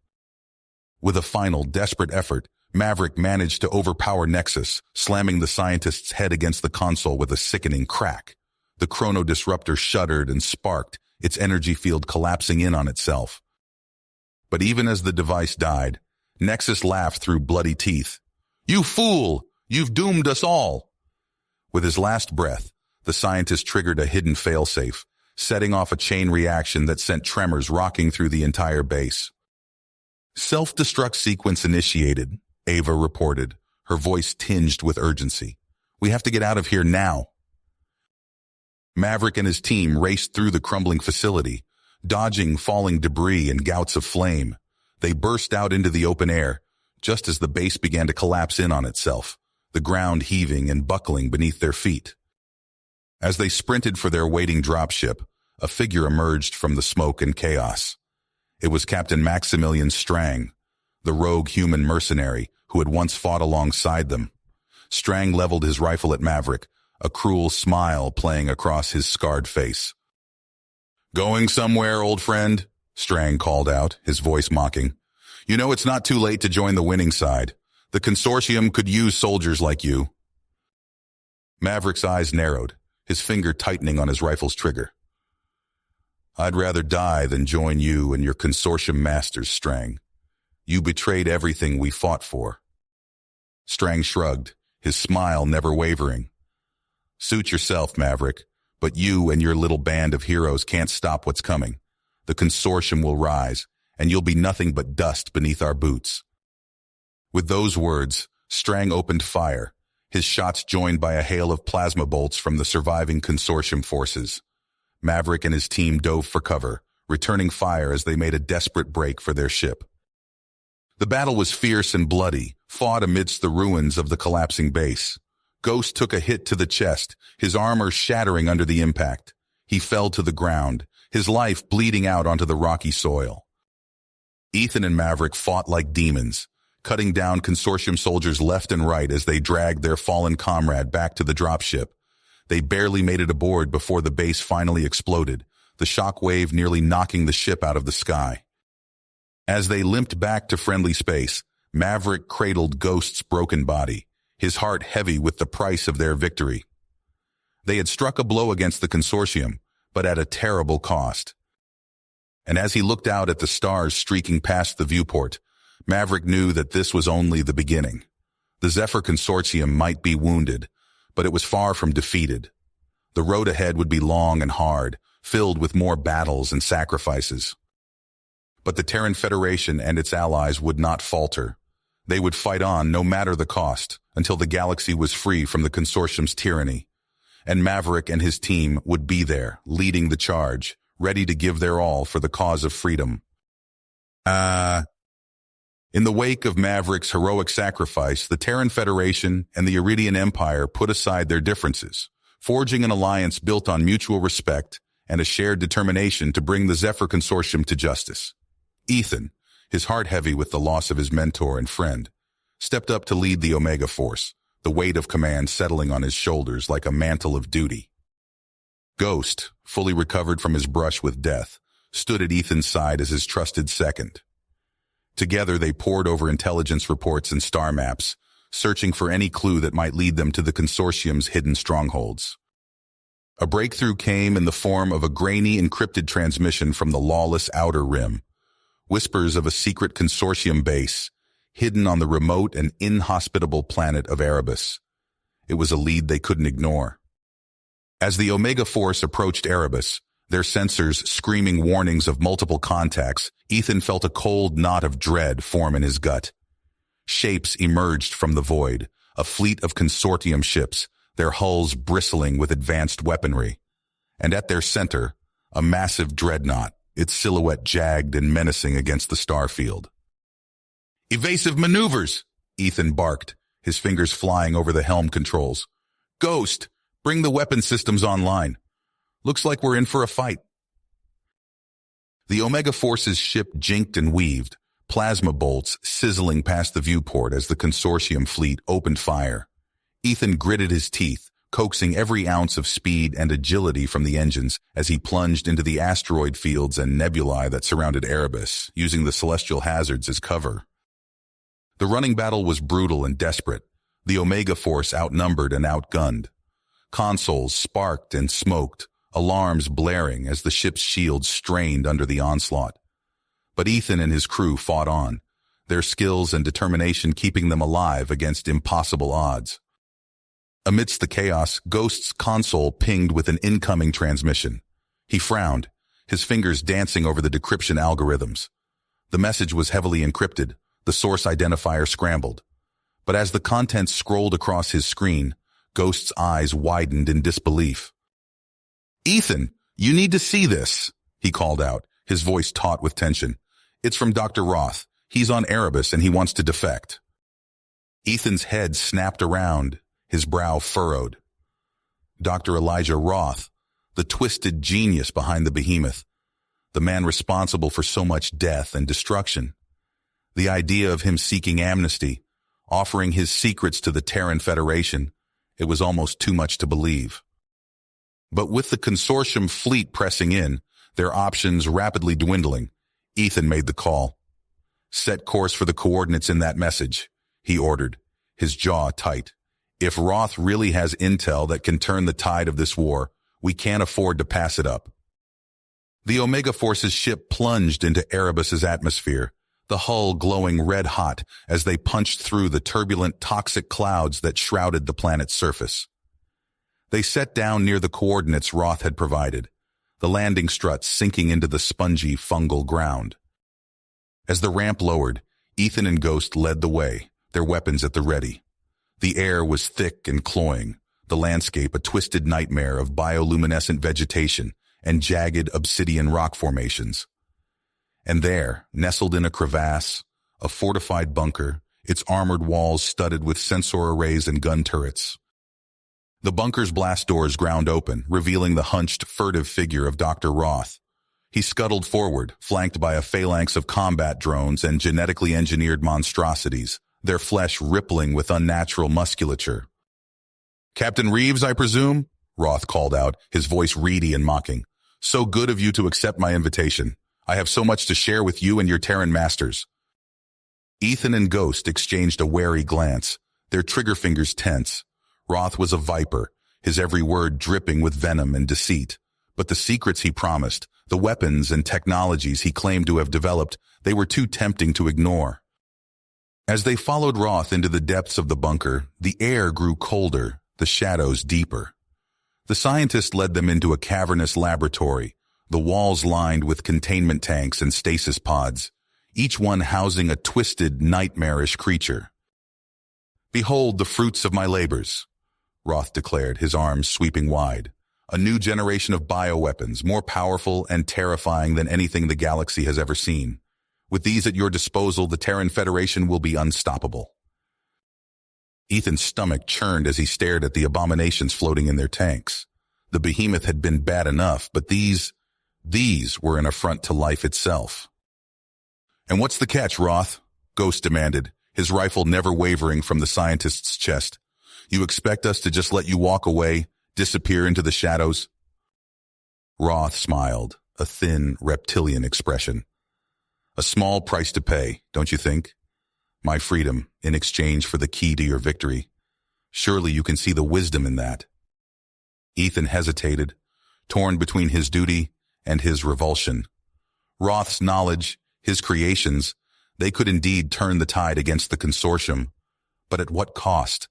With a final, desperate effort, Maverick managed to overpower Nexus, slamming the scientist's head against the console with a sickening crack. The Chrono Disruptor shuddered and sparked, its energy field collapsing in on itself. But even as the device died, Nexus laughed through bloody teeth. "You fool! You've doomed us all!" With his last breath, the scientist triggered a hidden failsafe, setting off a chain reaction that sent tremors rocking through the entire base. "Self-destruct sequence initiated," Ava reported, her voice tinged with urgency. "We have to get out of here now." Maverick and his team raced through the crumbling facility, dodging falling debris and gouts of flame. They burst out into the open air, just as the base began to collapse in on itself, the ground heaving and buckling beneath their feet. As they sprinted for their waiting dropship, a figure emerged from the smoke and chaos. It was Captain Maximilian Strang, the rogue human mercenary who had once fought alongside them. Strang leveled his rifle at Maverick, a cruel smile playing across his scarred face. "Going somewhere, old friend?" Strang called out, his voice mocking. "You know it's not too late to join the winning side. The consortium could use soldiers like you." Maverick's eyes narrowed, his finger tightening on his rifle's trigger. "I'd rather die than join you and your consortium masters, Strang. You betrayed everything we fought for." Strang shrugged, his smile never wavering. "Suit yourself, Maverick, but you and your little band of heroes can't stop what's coming. The consortium will rise, and you'll be nothing but dust beneath our boots." With those words, Strang opened fire, his shots joined by a hail of plasma bolts from the surviving consortium forces. Maverick and his team dove for cover, returning fire as they made a desperate break for their ship. The battle was fierce and bloody, fought amidst the ruins of the collapsing base. Ghost took a hit to the chest, his armor shattering under the impact. He fell to the ground, his life bleeding out onto the rocky soil. Ethan and Maverick fought like demons, cutting down consortium soldiers left and right as they dragged their fallen comrade back to the dropship. They barely made it aboard before the base finally exploded, the shock wave nearly knocking the ship out of the sky. As they limped back to friendly space, Maverick cradled Ghost's broken body, his heart heavy with the price of their victory. They had struck a blow against the consortium, but at a terrible cost. And as he looked out at the stars streaking past the viewport, Maverick knew that this was only the beginning. The Zephyr consortium might be wounded, but it was far from defeated. The road ahead would be long and hard, filled with more battles and sacrifices. But the Terran Federation and its allies would not falter. They would fight on no matter the cost, until the galaxy was free from the consortium's tyranny. And Maverick and his team would be there, leading the charge, ready to give their all for the cause of freedom. In the wake of Maverick's heroic sacrifice, the Terran Federation and the Iridian Empire put aside their differences, forging an alliance built on mutual respect and a shared determination to bring the Zephyr Consortium to justice. Ethan, his heart heavy with the loss of his mentor and friend, stepped up to lead the Omega Force, the weight of command settling on his shoulders like a mantle of duty. Ghost, fully recovered from his brush with death, stood at Ethan's side as his trusted second. Together they pored over intelligence reports and star maps, searching for any clue that might lead them to the consortium's hidden strongholds. A breakthrough came in the form of a grainy encrypted transmission from the lawless Outer Rim, whispers of a secret consortium base, hidden on the remote and inhospitable planet of Erebus. It was a lead they couldn't ignore. As the Omega Force approached Erebus, their sensors screaming warnings of multiple contacts, Ethan felt a cold knot of dread form in his gut. Shapes emerged from the void, a fleet of consortium ships, their hulls bristling with advanced weaponry. And at their center, a massive dreadnought, its silhouette jagged and menacing against the starfield. "Evasive maneuvers!" Ethan barked, his fingers flying over the helm controls. "Ghost, bring the weapon systems online. Looks like we're in for a fight." The Omega Force's ship jinked and weaved, plasma bolts sizzling past the viewport as the consortium fleet opened fire. Ethan gritted his teeth, coaxing every ounce of speed and agility from the engines as he plunged into the asteroid fields and nebulae that surrounded Erebus, using the celestial hazards as cover. The running battle was brutal and desperate, the Omega Force outnumbered and outgunned. Consoles sparked and smoked, alarms blaring as the ship's shields strained under the onslaught. But Ethan and his crew fought on, their skills and determination keeping them alive against impossible odds. Amidst the chaos, Ghost's console pinged with an incoming transmission. He frowned, his fingers dancing over the decryption algorithms. The message was heavily encrypted, the source identifier scrambled. But as the contents scrolled across his screen, Ghost's eyes widened in disbelief. "Ethan, you need to see this," he called out, his voice taut with tension. "It's from Dr. Roth. He's on Erebus and he wants to defect." Ethan's head snapped around, his brow furrowed. Dr. Elijah Roth, the twisted genius behind the behemoth, the man responsible for so much death and destruction. The idea of him seeking amnesty, offering his secrets to the Terran Federation, it was almost too much to believe. But with the consortium fleet pressing in, their options rapidly dwindling, Ethan made the call. "Set course for the coordinates in that message," he ordered, his jaw tight. "If Roth really has intel that can turn the tide of this war, we can't afford to pass it up." The Omega Force's ship plunged into Erebus's atmosphere, the hull glowing red-hot as they punched through the turbulent, toxic clouds that shrouded the planet's surface. They set down near the coordinates Roth had provided, the landing struts sinking into the spongy, fungal ground. As the ramp lowered, Ethan and Ghost led the way, their weapons at the ready. The air was thick and cloying, the landscape a twisted nightmare of bioluminescent vegetation and jagged obsidian rock formations. And there, nestled in a crevasse, a fortified bunker, its armored walls studded with sensor arrays and gun turrets. The bunker's blast doors ground open, revealing the hunched, furtive figure of Dr. Roth. He scuttled forward, flanked by a phalanx of combat drones and genetically engineered monstrosities, their flesh rippling with unnatural musculature. "Captain Reeves, I presume?" Roth called out, his voice reedy and mocking. "So good of you to accept my invitation. I have so much to share with you and your Terran masters." Ethan and Ghost exchanged a wary glance, their trigger fingers tense. Roth was a viper, his every word dripping with venom and deceit. But the secrets he promised, the weapons and technologies he claimed to have developed, they were too tempting to ignore. As they followed Roth into the depths of the bunker, the air grew colder, the shadows deeper. The scientist led them into a cavernous laboratory, the walls lined with containment tanks and stasis pods, each one housing a twisted, nightmarish creature. "Behold the fruits of my labors," Roth declared, his arms sweeping wide. "A new generation of bioweapons, more powerful and terrifying than anything the galaxy has ever seen. With these at your disposal, the Terran Federation will be unstoppable." Ethan's stomach churned as he stared at the abominations floating in their tanks. The behemoth had been bad enough, but these were an affront to life itself. "And what's the catch, Roth?" Ghost demanded, his rifle never wavering from the scientist's chest. "You expect us to just let you walk away, disappear into the shadows?" Roth smiled, a thin, reptilian expression. "A small price to pay, don't you think? My freedom, in exchange for the key to your victory. Surely you can see the wisdom in that." Ethan hesitated, torn between his duty and his revulsion. Roth's knowledge, his creations, they could indeed turn the tide against the consortium. But at what cost?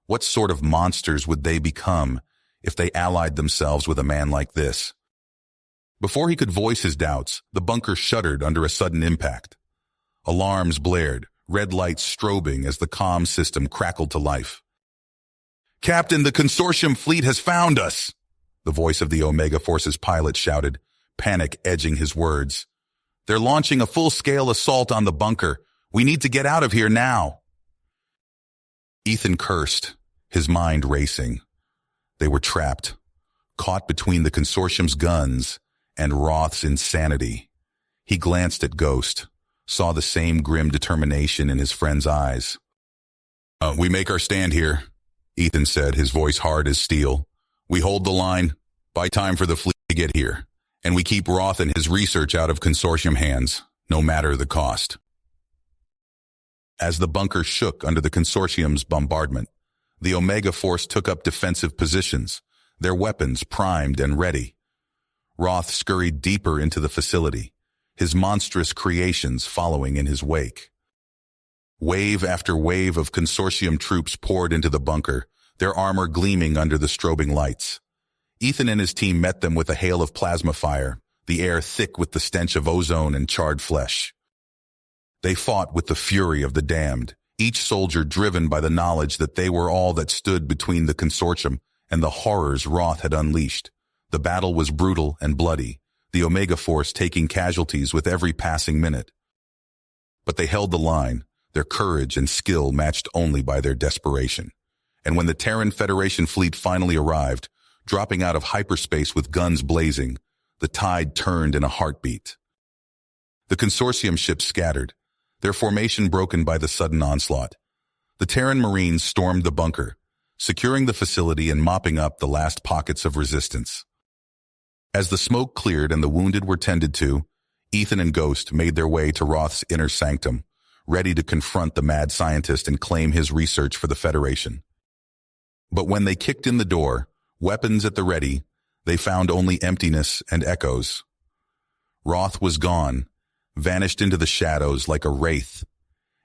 What sort of monsters would they become if they allied themselves with a man like this? Before he could voice his doubts, the bunker shuddered under a sudden impact. Alarms blared, red lights strobing as the comm system crackled to life. "Captain, the consortium fleet has found us!" The voice of the Omega Force's pilot shouted, panic edging his words. "They're launching a full-scale assault on the bunker. We need to get out of here now." Ethan cursed, his mind racing. They were trapped, caught between the consortium's guns and Roth's insanity. He glanced at Ghost, saw the same grim determination in his friend's eyes. We make our stand here," Ethan said, his voice hard as steel. "We hold the line, buy time for the fleet to get here, and we keep Roth and his research out of consortium hands, no matter the cost." As the bunker shook under the consortium's bombardment, the Omega Force took up defensive positions, their weapons primed and ready. Roth scurried deeper into the facility, his monstrous creations following in his wake. Wave after wave of consortium troops poured into the bunker, their armor gleaming under the strobing lights. Ethan and his team met them with a hail of plasma fire, the air thick with the stench of ozone and charred flesh. They fought with the fury of the damned, each soldier driven by the knowledge that they were all that stood between the consortium and the horrors Roth had unleashed. The battle was brutal and bloody, the Omega Force taking casualties with every passing minute. But they held the line, their courage and skill matched only by their desperation. And when the Terran Federation fleet finally arrived, dropping out of hyperspace with guns blazing, the tide turned in a heartbeat. The consortium ships scattered, their formation broken by the sudden onslaught. The Terran Marines stormed the bunker, securing the facility and mopping up the last pockets of resistance. As the smoke cleared and the wounded were tended to, Ethan and Ghost made their way to Roth's inner sanctum, ready to confront the mad scientist and claim his research for the Federation. But when they kicked in the door, weapons at the ready, they found only emptiness and echoes. Roth was gone, vanished into the shadows like a wraith,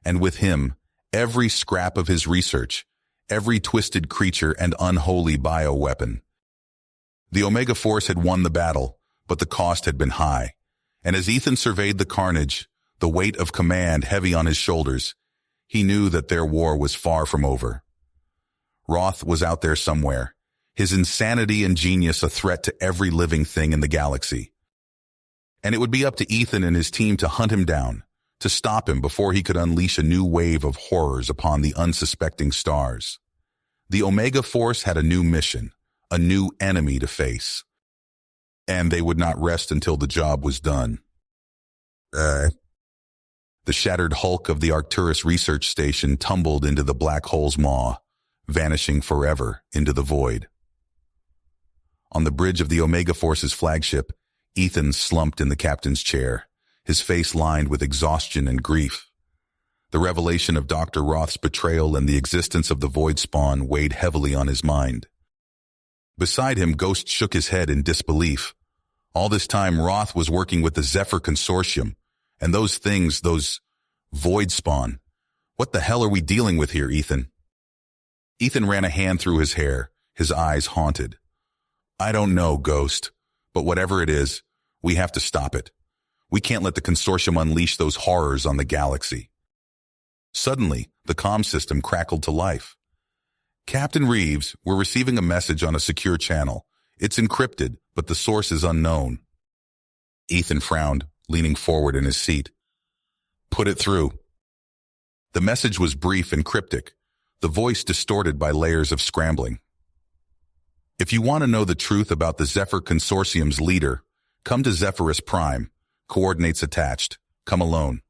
and with him, every scrap of his research, every twisted creature and unholy bioweapon. The Omega Force had won the battle, but the cost had been high, and as Ethan surveyed the carnage, the weight of command heavy on his shoulders, he knew that their war was far from over. Roth was out there somewhere, his insanity and genius a threat to every living thing in the galaxy. And it would be up to Ethan and his team to hunt him down, to stop him before he could unleash a new wave of horrors upon the unsuspecting stars. The Omega Force had a new mission, a new enemy to face. And they would not rest until the job was done. The shattered hulk of the Arcturus research station tumbled into the black hole's maw, vanishing forever into the void. On the bridge of the Omega Force's flagship, Ethan slumped in the captain's chair, his face lined with exhaustion and grief. The revelation of Dr. Roth's betrayal and the existence of the void spawn weighed heavily on his mind. Beside him, Ghost shook his head in disbelief. All this time, Roth was working with the Zephyr Consortium, and those things, those void spawn. What the hell are we dealing with here, Ethan? Ethan ran a hand through his hair, his eyes haunted. I don't know, Ghost, but whatever it is, we have to stop it. We can't let the consortium unleash those horrors on the galaxy. Suddenly, the comm system crackled to life. Captain Reeves, we're receiving a message on a secure channel. It's encrypted, but the source is unknown. Ethan frowned, leaning forward in his seat. Put it through. The message was brief and cryptic, the voice distorted by layers of scrambling. If you want to know the truth about the Zephyr Consortium's leader, come to Zephyrus Prime. Coordinates attached. Come alone.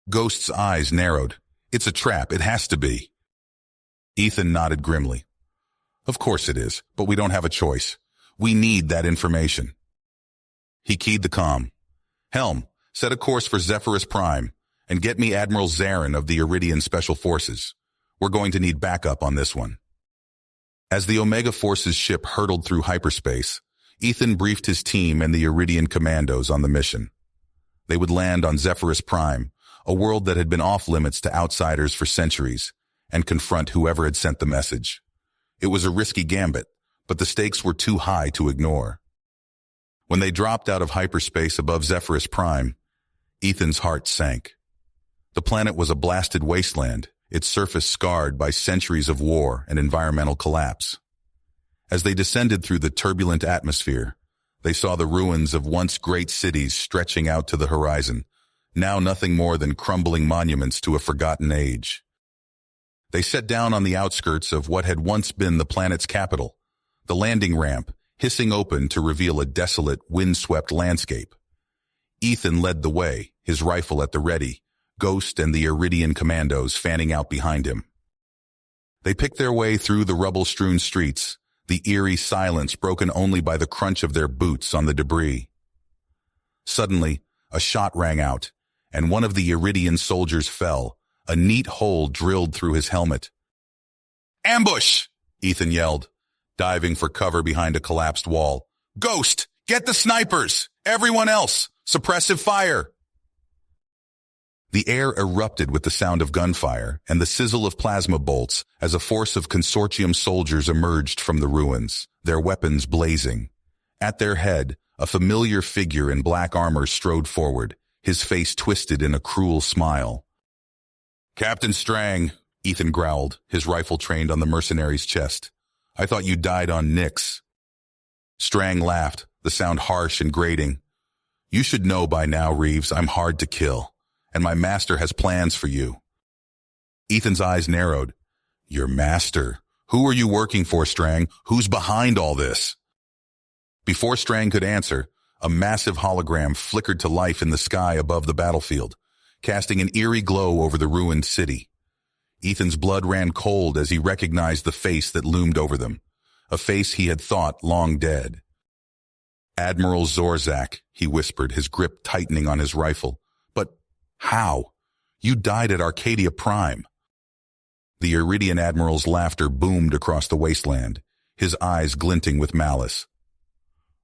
Ghost's eyes narrowed. It's a trap. It has to be. Ethan nodded grimly. Of course it is, but we don't have a choice. We need that information. He keyed the comm. Helm, set a course for Zephyrus Prime, and get me Admiral Zarin of the Iridian Special Forces. We're going to need backup on this one. As the Omega Force's ship hurtled through hyperspace, Ethan briefed his team and the Iridian commandos on the mission. They would land on Zephyrus Prime, a world that had been off-limits to outsiders for centuries, and confront whoever had sent the message. It was a risky gambit, but the stakes were too high to ignore. When they dropped out of hyperspace above Zephyrus Prime, Ethan's heart sank. The planet was a blasted wasteland, its surface scarred by centuries of war and environmental collapse. As they descended through the turbulent atmosphere, they saw the ruins of once great cities stretching out to the horizon, now nothing more than crumbling monuments to a forgotten age. They set down on the outskirts of what had once been the planet's capital, the landing ramp hissing open to reveal a desolate, windswept landscape. Ethan led the way, his rifle at the ready, Ghost and the Iridian commandos fanning out behind him. They picked their way through the rubble-strewn streets, the eerie silence broken only by the crunch of their boots on the debris. Suddenly, a shot rang out, and one of the Iridian soldiers fell, a neat hole drilled through his helmet. Ambush! Ethan yelled, diving for cover behind a collapsed wall. Ghost, get the snipers! Everyone else, suppressive fire! The air erupted with the sound of gunfire and the sizzle of plasma bolts as a force of consortium soldiers emerged from the ruins, their weapons blazing. At their head, a familiar figure in black armor strode forward, his face twisted in a cruel smile. Captain Strang, Ethan growled, his rifle trained on the mercenary's chest. I thought you died on Nyx. Strang laughed, the sound harsh and grating. You should know by now, Reeves, I'm hard to kill, and my master has plans for you. Ethan's eyes narrowed. Your master? Who are you working for, Strang? Who's behind all this? Before Strang could answer, a massive hologram flickered to life in the sky above the battlefield, casting an eerie glow over the ruined city. Ethan's blood ran cold as he recognized the face that loomed over them, a face he had thought long dead. Admiral Zorzak, he whispered, his grip tightening on his rifle. But how? You died at Arcadia Prime. The Iridian Admiral's laughter boomed across the wasteland, his eyes glinting with malice.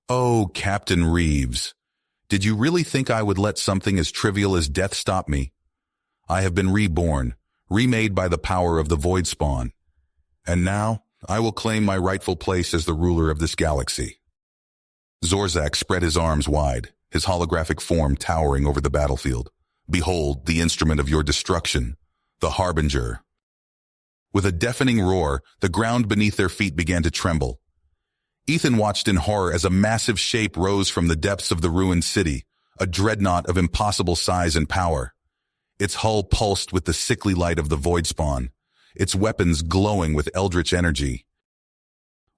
Oh, Captain Reeves, did you really think I would let something as trivial as death stop me? I have been reborn, remade by the power of the Void Spawn. And now, I will claim my rightful place as the ruler of this galaxy. Zorzak spread his arms wide, his holographic form towering over the battlefield. Behold, the instrument of your destruction, the Harbinger. With a deafening roar, the ground beneath their feet began to tremble. Ethan watched in horror as a massive shape rose from the depths of the ruined city, a dreadnought of impossible size and power. Its hull pulsed with the sickly light of the Void Spawn, its weapons glowing with eldritch energy.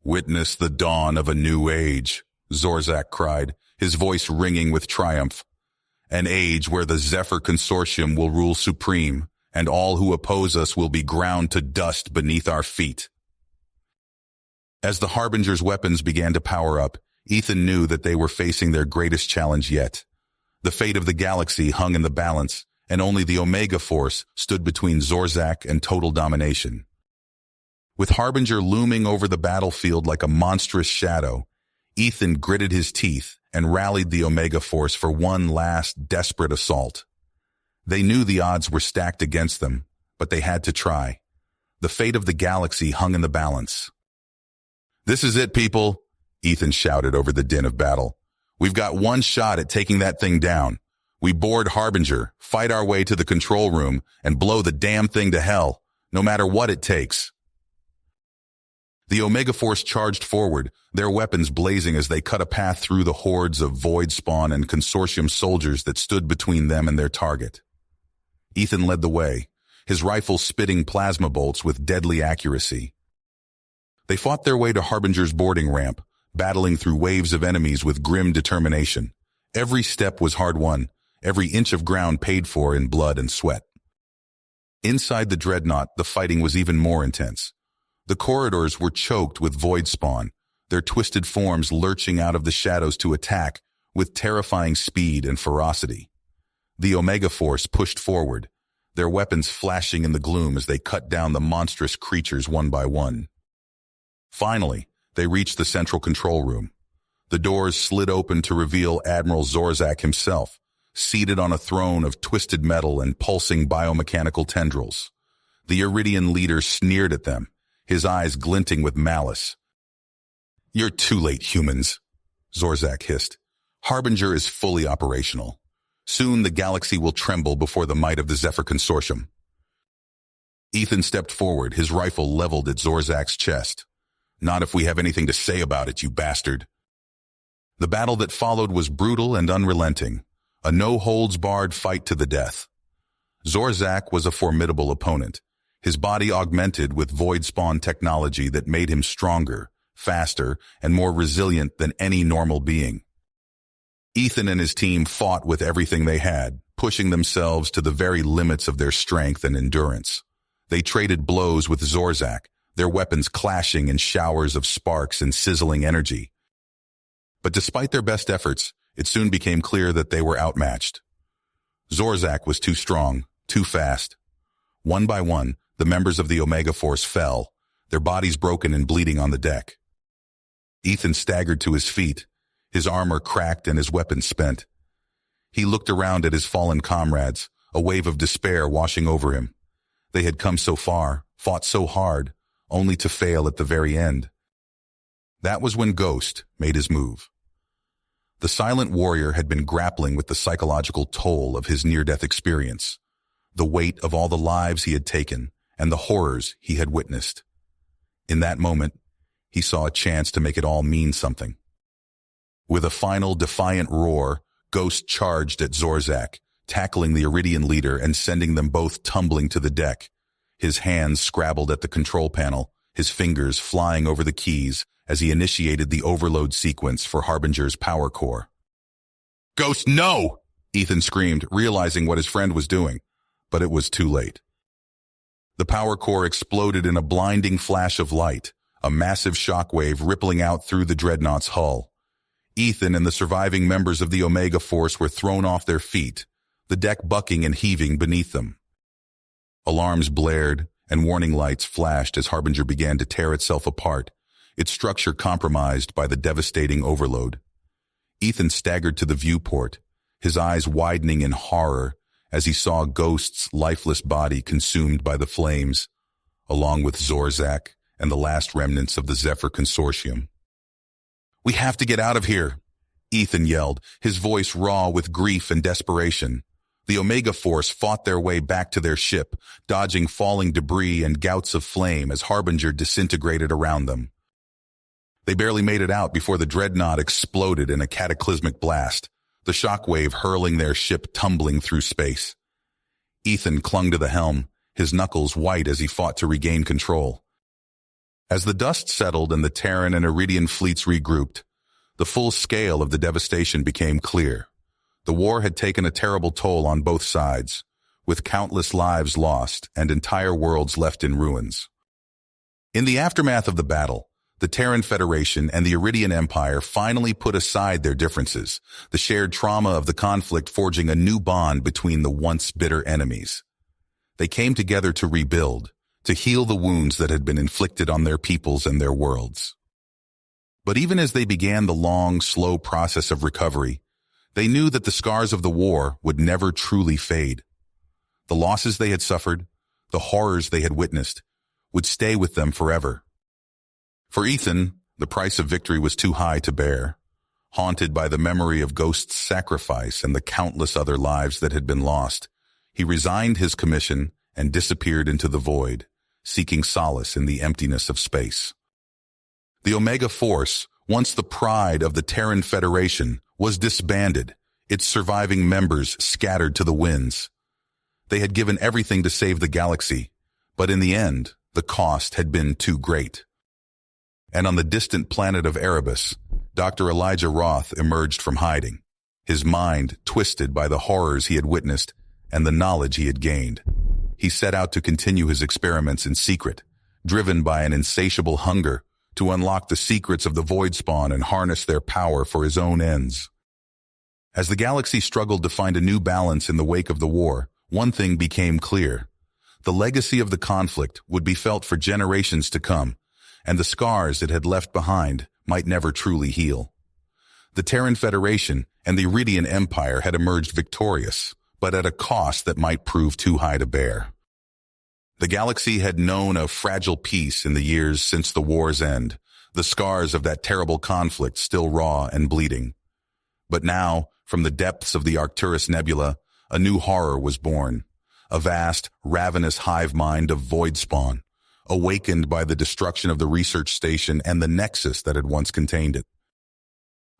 Witness the dawn of a new age, Zorzak cried, his voice ringing with triumph. An age where the Zephyr Consortium will rule supreme, and all who oppose us will be ground to dust beneath our feet. As the Harbinger's weapons began to power up, Ethan knew that they were facing their greatest challenge yet. The fate of the galaxy hung in the balance, and only the Omega Force stood between Zorzak and total domination. With Harbinger looming over the battlefield like a monstrous shadow, Ethan gritted his teeth and rallied the Omega Force for one last desperate assault. They knew the odds were stacked against them, but they had to try. The fate of the galaxy hung in the balance. This is it, people, Ethan shouted over the din of battle. We've got one shot at taking that thing down. We board Harbinger, fight our way to the control room, and blow the damn thing to hell, no matter what it takes. The Omega Force charged forward, their weapons blazing as they cut a path through the hordes of Void Spawn and Consortium soldiers that stood between them and their target. Ethan led the way, his rifle spitting plasma bolts with deadly accuracy. They fought their way to Harbinger's boarding ramp, battling through waves of enemies with grim determination. Every step was hard-won, every inch of ground paid for in blood and sweat. Inside the dreadnought, the fighting was even more intense. The corridors were choked with Void Spawn, their twisted forms lurching out of the shadows to attack with terrifying speed and ferocity. The Omega Force pushed forward, their weapons flashing in the gloom as they cut down the monstrous creatures one by one. Finally, they reached the central control room. The doors slid open to reveal Admiral Zorzak himself, seated on a throne of twisted metal and pulsing biomechanical tendrils. The Iridian leader sneered at them, his eyes glinting with malice. You're too late, humans, Zorzak hissed. Harbinger is fully operational. Soon the galaxy will tremble before the might of the Zephyr Consortium. Ethan stepped forward, his rifle leveled at Zorzak's chest. Not if we have anything to say about it, you bastard. The battle that followed was brutal and unrelenting, a no-holds-barred fight to the death. Zorzak was a formidable opponent, his body augmented with Void Spawn technology that made him stronger, faster, and more resilient than any normal being. Ethan and his team fought with everything they had, pushing themselves to the very limits of their strength and endurance. They traded blows with Zorzak, their weapons clashing in showers of sparks and sizzling energy. But despite their best efforts, it soon became clear that they were outmatched. Zorzak was too strong, too fast. One by one, the members of the Omega Force fell, their bodies broken and bleeding on the deck. Ethan staggered to his feet, his armor cracked and his weapons spent. He looked around at his fallen comrades, a wave of despair washing over him. They had come so far, fought so hard, only to fail at the very end. That was when Ghost made his move. The silent warrior had been grappling with the psychological toll of his near-death experience. the weight of all the lives he had taken and the horrors he had witnessed. In that moment, he saw a chance to make it all mean something. With a final defiant roar, Ghost charged at Zorzak, tackling the Iridian leader and sending them both tumbling to the deck. His hands scrabbled at the control panel, his fingers flying over the keys as he initiated the overload sequence for Harbinger's power core. "Ghost, no!" Ethan screamed, realizing what his friend was doing, but it was too late. The power core exploded in a blinding flash of light, a massive shockwave rippling out through the dreadnought's hull. Ethan and the surviving members of the Omega Force were thrown off their feet, the deck bucking and heaving beneath them. Alarms blared, and warning lights flashed as Harbinger began to tear itself apart, its structure compromised by the devastating overload. Ethan staggered to the viewport, his eyes widening in horror as he saw Ghost's lifeless body consumed by the flames, along with Zorzak and the last remnants of the Zephyr Consortium. "We have to get out of here," Ethan yelled, his voice raw with grief and desperation. The Omega Force fought their way back to their ship, dodging falling debris and gouts of flame as Harbinger disintegrated around them. They barely made it out before the dreadnought exploded in a cataclysmic blast, the shockwave hurling their ship tumbling through space. Ethan clung to the helm, his knuckles white as he fought to regain control. As the dust settled and the Terran and Iridian fleets regrouped, the full scale of the devastation became clear. The war had taken a terrible toll on both sides, with countless lives lost and entire worlds left in ruins. In the aftermath of the battle, the Terran Federation and the Iridian Empire finally put aside their differences, the shared trauma of the conflict forging a new bond between the once bitter enemies. They came together to rebuild, to heal the wounds that had been inflicted on their peoples and their worlds. But even as they began the long, slow process of recovery, they knew that the scars of the war would never truly fade. The losses they had suffered, the horrors they had witnessed, would stay with them forever. For Ethan, the price of victory was too high to bear. Haunted by the memory of Ghost's sacrifice and the countless other lives that had been lost, he resigned his commission and disappeared into the void, seeking solace in the emptiness of space. The Omega Force, once the pride of the Terran Federation, was disbanded, its surviving members scattered to the winds. They had given everything to save the galaxy, but in the end, the cost had been too great. And on the distant planet of Erebus, Dr. Elijah Roth emerged from hiding, his mind twisted by the horrors he had witnessed and the knowledge he had gained. He set out to continue his experiments in secret, driven by an insatiable hunger to unlock the secrets of the Void Spawn and harness their power for his own ends. As the galaxy struggled to find a new balance in the wake of the war, one thing became clear. The legacy of the conflict would be felt for generations to come, and the scars it had left behind might never truly heal. The Terran Federation and the Iridian Empire had emerged victorious, but at a cost that might prove too high to bear. The galaxy had known a fragile peace in the years since the war's end, the scars of that terrible conflict still raw and bleeding. But now, from the depths of the Arcturus Nebula, a new horror was born, a vast, ravenous hive mind of void spawn, awakened by the destruction of the research station and the nexus that had once contained it.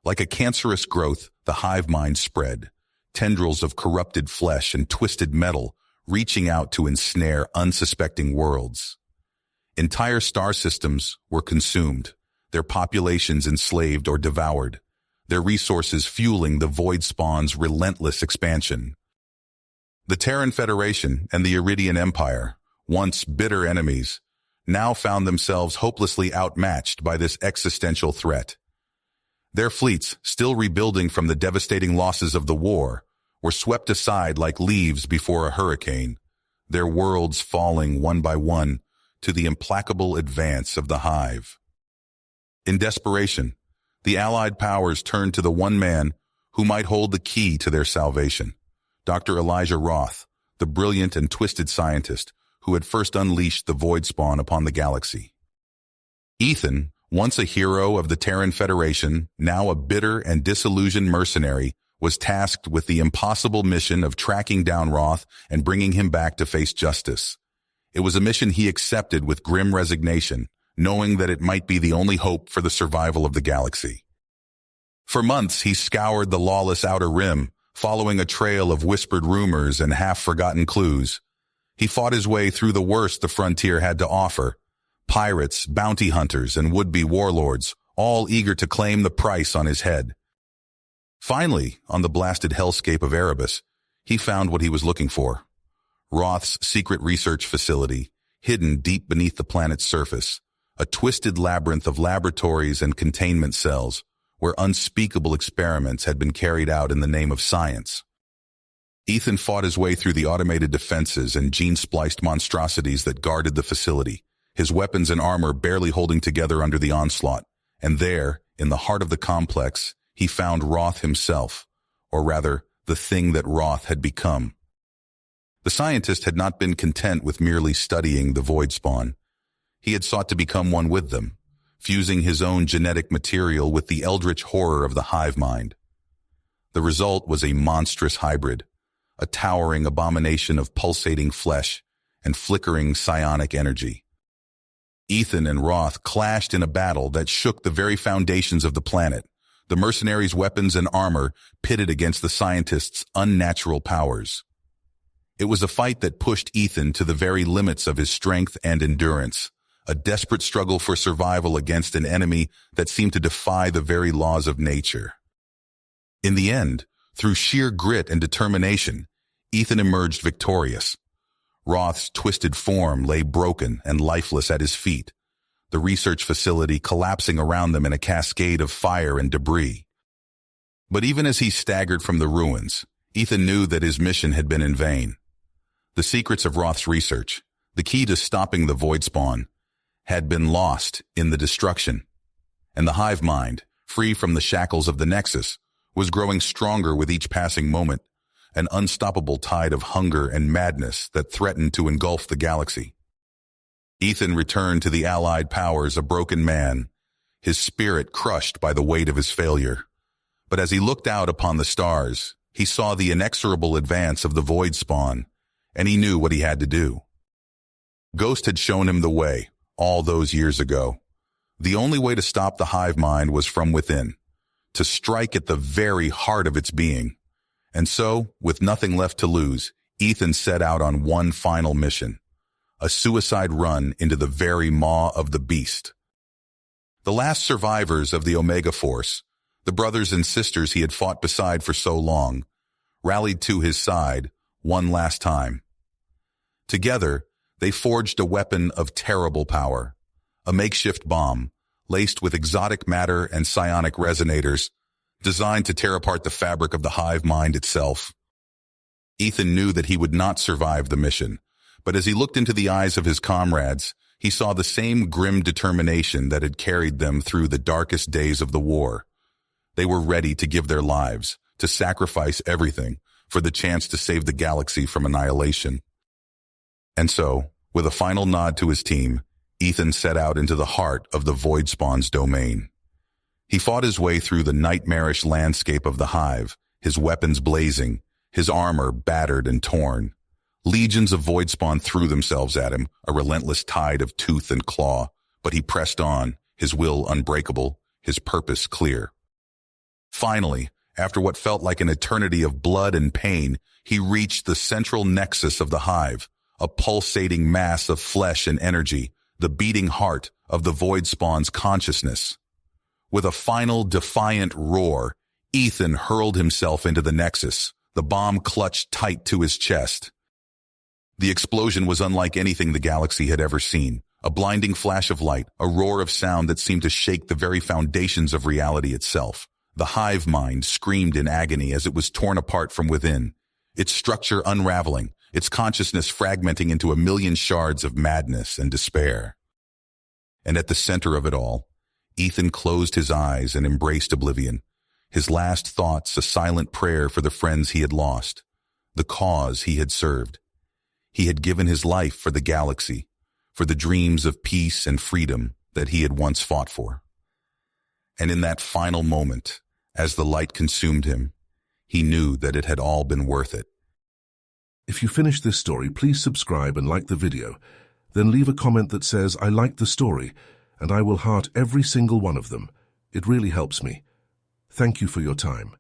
Like a cancerous growth, the hive mind spread, tendrils of corrupted flesh and twisted metal reaching out to ensnare unsuspecting worlds. Entire star systems were consumed, their populations enslaved or devoured, their resources fueling the void spawn's relentless expansion. The Terran Federation and the Iridian Empire, once bitter enemies, now found themselves hopelessly outmatched by this existential threat. Their fleets, still rebuilding from the devastating losses of the war, were swept aside like leaves before a hurricane, their worlds falling one by one to the implacable advance of the hive. In desperation, the Allied powers turned to the one man who might hold the key to their salvation, Dr. Elijah Roth, the brilliant and twisted scientist who had first unleashed the void spawn upon the galaxy. Ethan, once a hero of the Terran Federation, now a bitter and disillusioned mercenary, was tasked with the impossible mission of tracking down Roth and bringing him back to face justice. It was a mission he accepted with grim resignation, knowing that it might be the only hope for the survival of the galaxy. For months, he scoured the lawless Outer Rim, following a trail of whispered rumors and half-forgotten clues. He fought his way through the worst the frontier had to offer: pirates, bounty hunters, and would-be warlords, all eager to claim the price on his head. Finally, on the blasted hellscape of Erebus, he found what he was looking for: Roth's secret research facility, hidden deep beneath the planet's surface, a twisted labyrinth of laboratories and containment cells where unspeakable experiments had been carried out in the name of science. Ethan fought his way through the automated defenses and gene-spliced monstrosities that guarded the facility, his weapons and armor barely holding together under the onslaught. And there, in the heart of the complex, he found Roth himself, or rather, the thing that Roth had become. The scientist had not been content with merely studying the void spawn. He had sought to become one with them, fusing his own genetic material with the eldritch horror of the hive mind. The result was a monstrous hybrid, a towering abomination of pulsating flesh and flickering psionic energy. Ethan and Roth clashed in a battle that shook the very foundations of the planet, the mercenaries' weapons and armor pitted against the scientist's unnatural powers. It was a fight that pushed Ethan to the very limits of his strength and endurance, a desperate struggle for survival against an enemy that seemed to defy the very laws of nature. In the end, through sheer grit and determination, Ethan emerged victorious. Roth's twisted form lay broken and lifeless at his feet, the research facility collapsing around them in a cascade of fire and debris. But even as he staggered from the ruins, Ethan knew that his mission had been in vain. The secrets of Roth's research, the key to stopping the void spawn, had been lost in the destruction. And the hive mind, free from the shackles of the Nexus, was growing stronger with each passing moment, an unstoppable tide of hunger and madness that threatened to engulf the galaxy. Ethan returned to the Allied powers a broken man, his spirit crushed by the weight of his failure. But as he looked out upon the stars, he saw the inexorable advance of the void spawn, and he knew what he had to do. Ghost had shown him the way, all those years ago. The only way to stop the hive mind was from within, to strike at the very heart of its being. And so, with nothing left to lose, Ethan set out on one final mission, a suicide run into the very maw of the beast. The last survivors of the Omega Force, the brothers and sisters he had fought beside for so long, rallied to his side one last time. Together, they forged a weapon of terrible power, a makeshift bomb, laced with exotic matter and psionic resonators, designed to tear apart the fabric of the hive mind itself. Ethan knew that he would not survive the mission, but as he looked into the eyes of his comrades, he saw the same grim determination that had carried them through the darkest days of the war. They were ready to give their lives, to sacrifice everything, for the chance to save the galaxy from annihilation. And so, with a final nod to his team, Ethan set out into the heart of the void spawn's domain. He fought his way through the nightmarish landscape of the hive, his weapons blazing, his armor battered and torn. Legions of void spawn threw themselves at him, a relentless tide of tooth and claw, but he pressed on, his will unbreakable, his purpose clear. Finally, after what felt like an eternity of blood and pain, he reached the central nexus of the hive, a pulsating mass of flesh and energy, the beating heart of the void spawn's consciousness. With a final defiant roar, Ethan hurled himself into the nexus, the bomb clutched tight to his chest. The explosion was unlike anything the galaxy had ever seen, a blinding flash of light, a roar of sound that seemed to shake the very foundations of reality itself. The hive mind screamed in agony as it was torn apart from within, its structure unraveling, its consciousness fragmenting into a million shards of madness and despair. And at the center of it all, Ethan closed his eyes and embraced oblivion, his last thoughts a silent prayer for the friends he had lost, the cause he had served. He had given his life for the galaxy, for the dreams of peace and freedom that he had once fought for. And in that final moment, as the light consumed him, He knew that it had all been worth it. If you finish this story, please subscribe and like the video. Then leave a comment that says, "I liked the story," and I will heart every single one of them. It really helps me. Thank you for your time.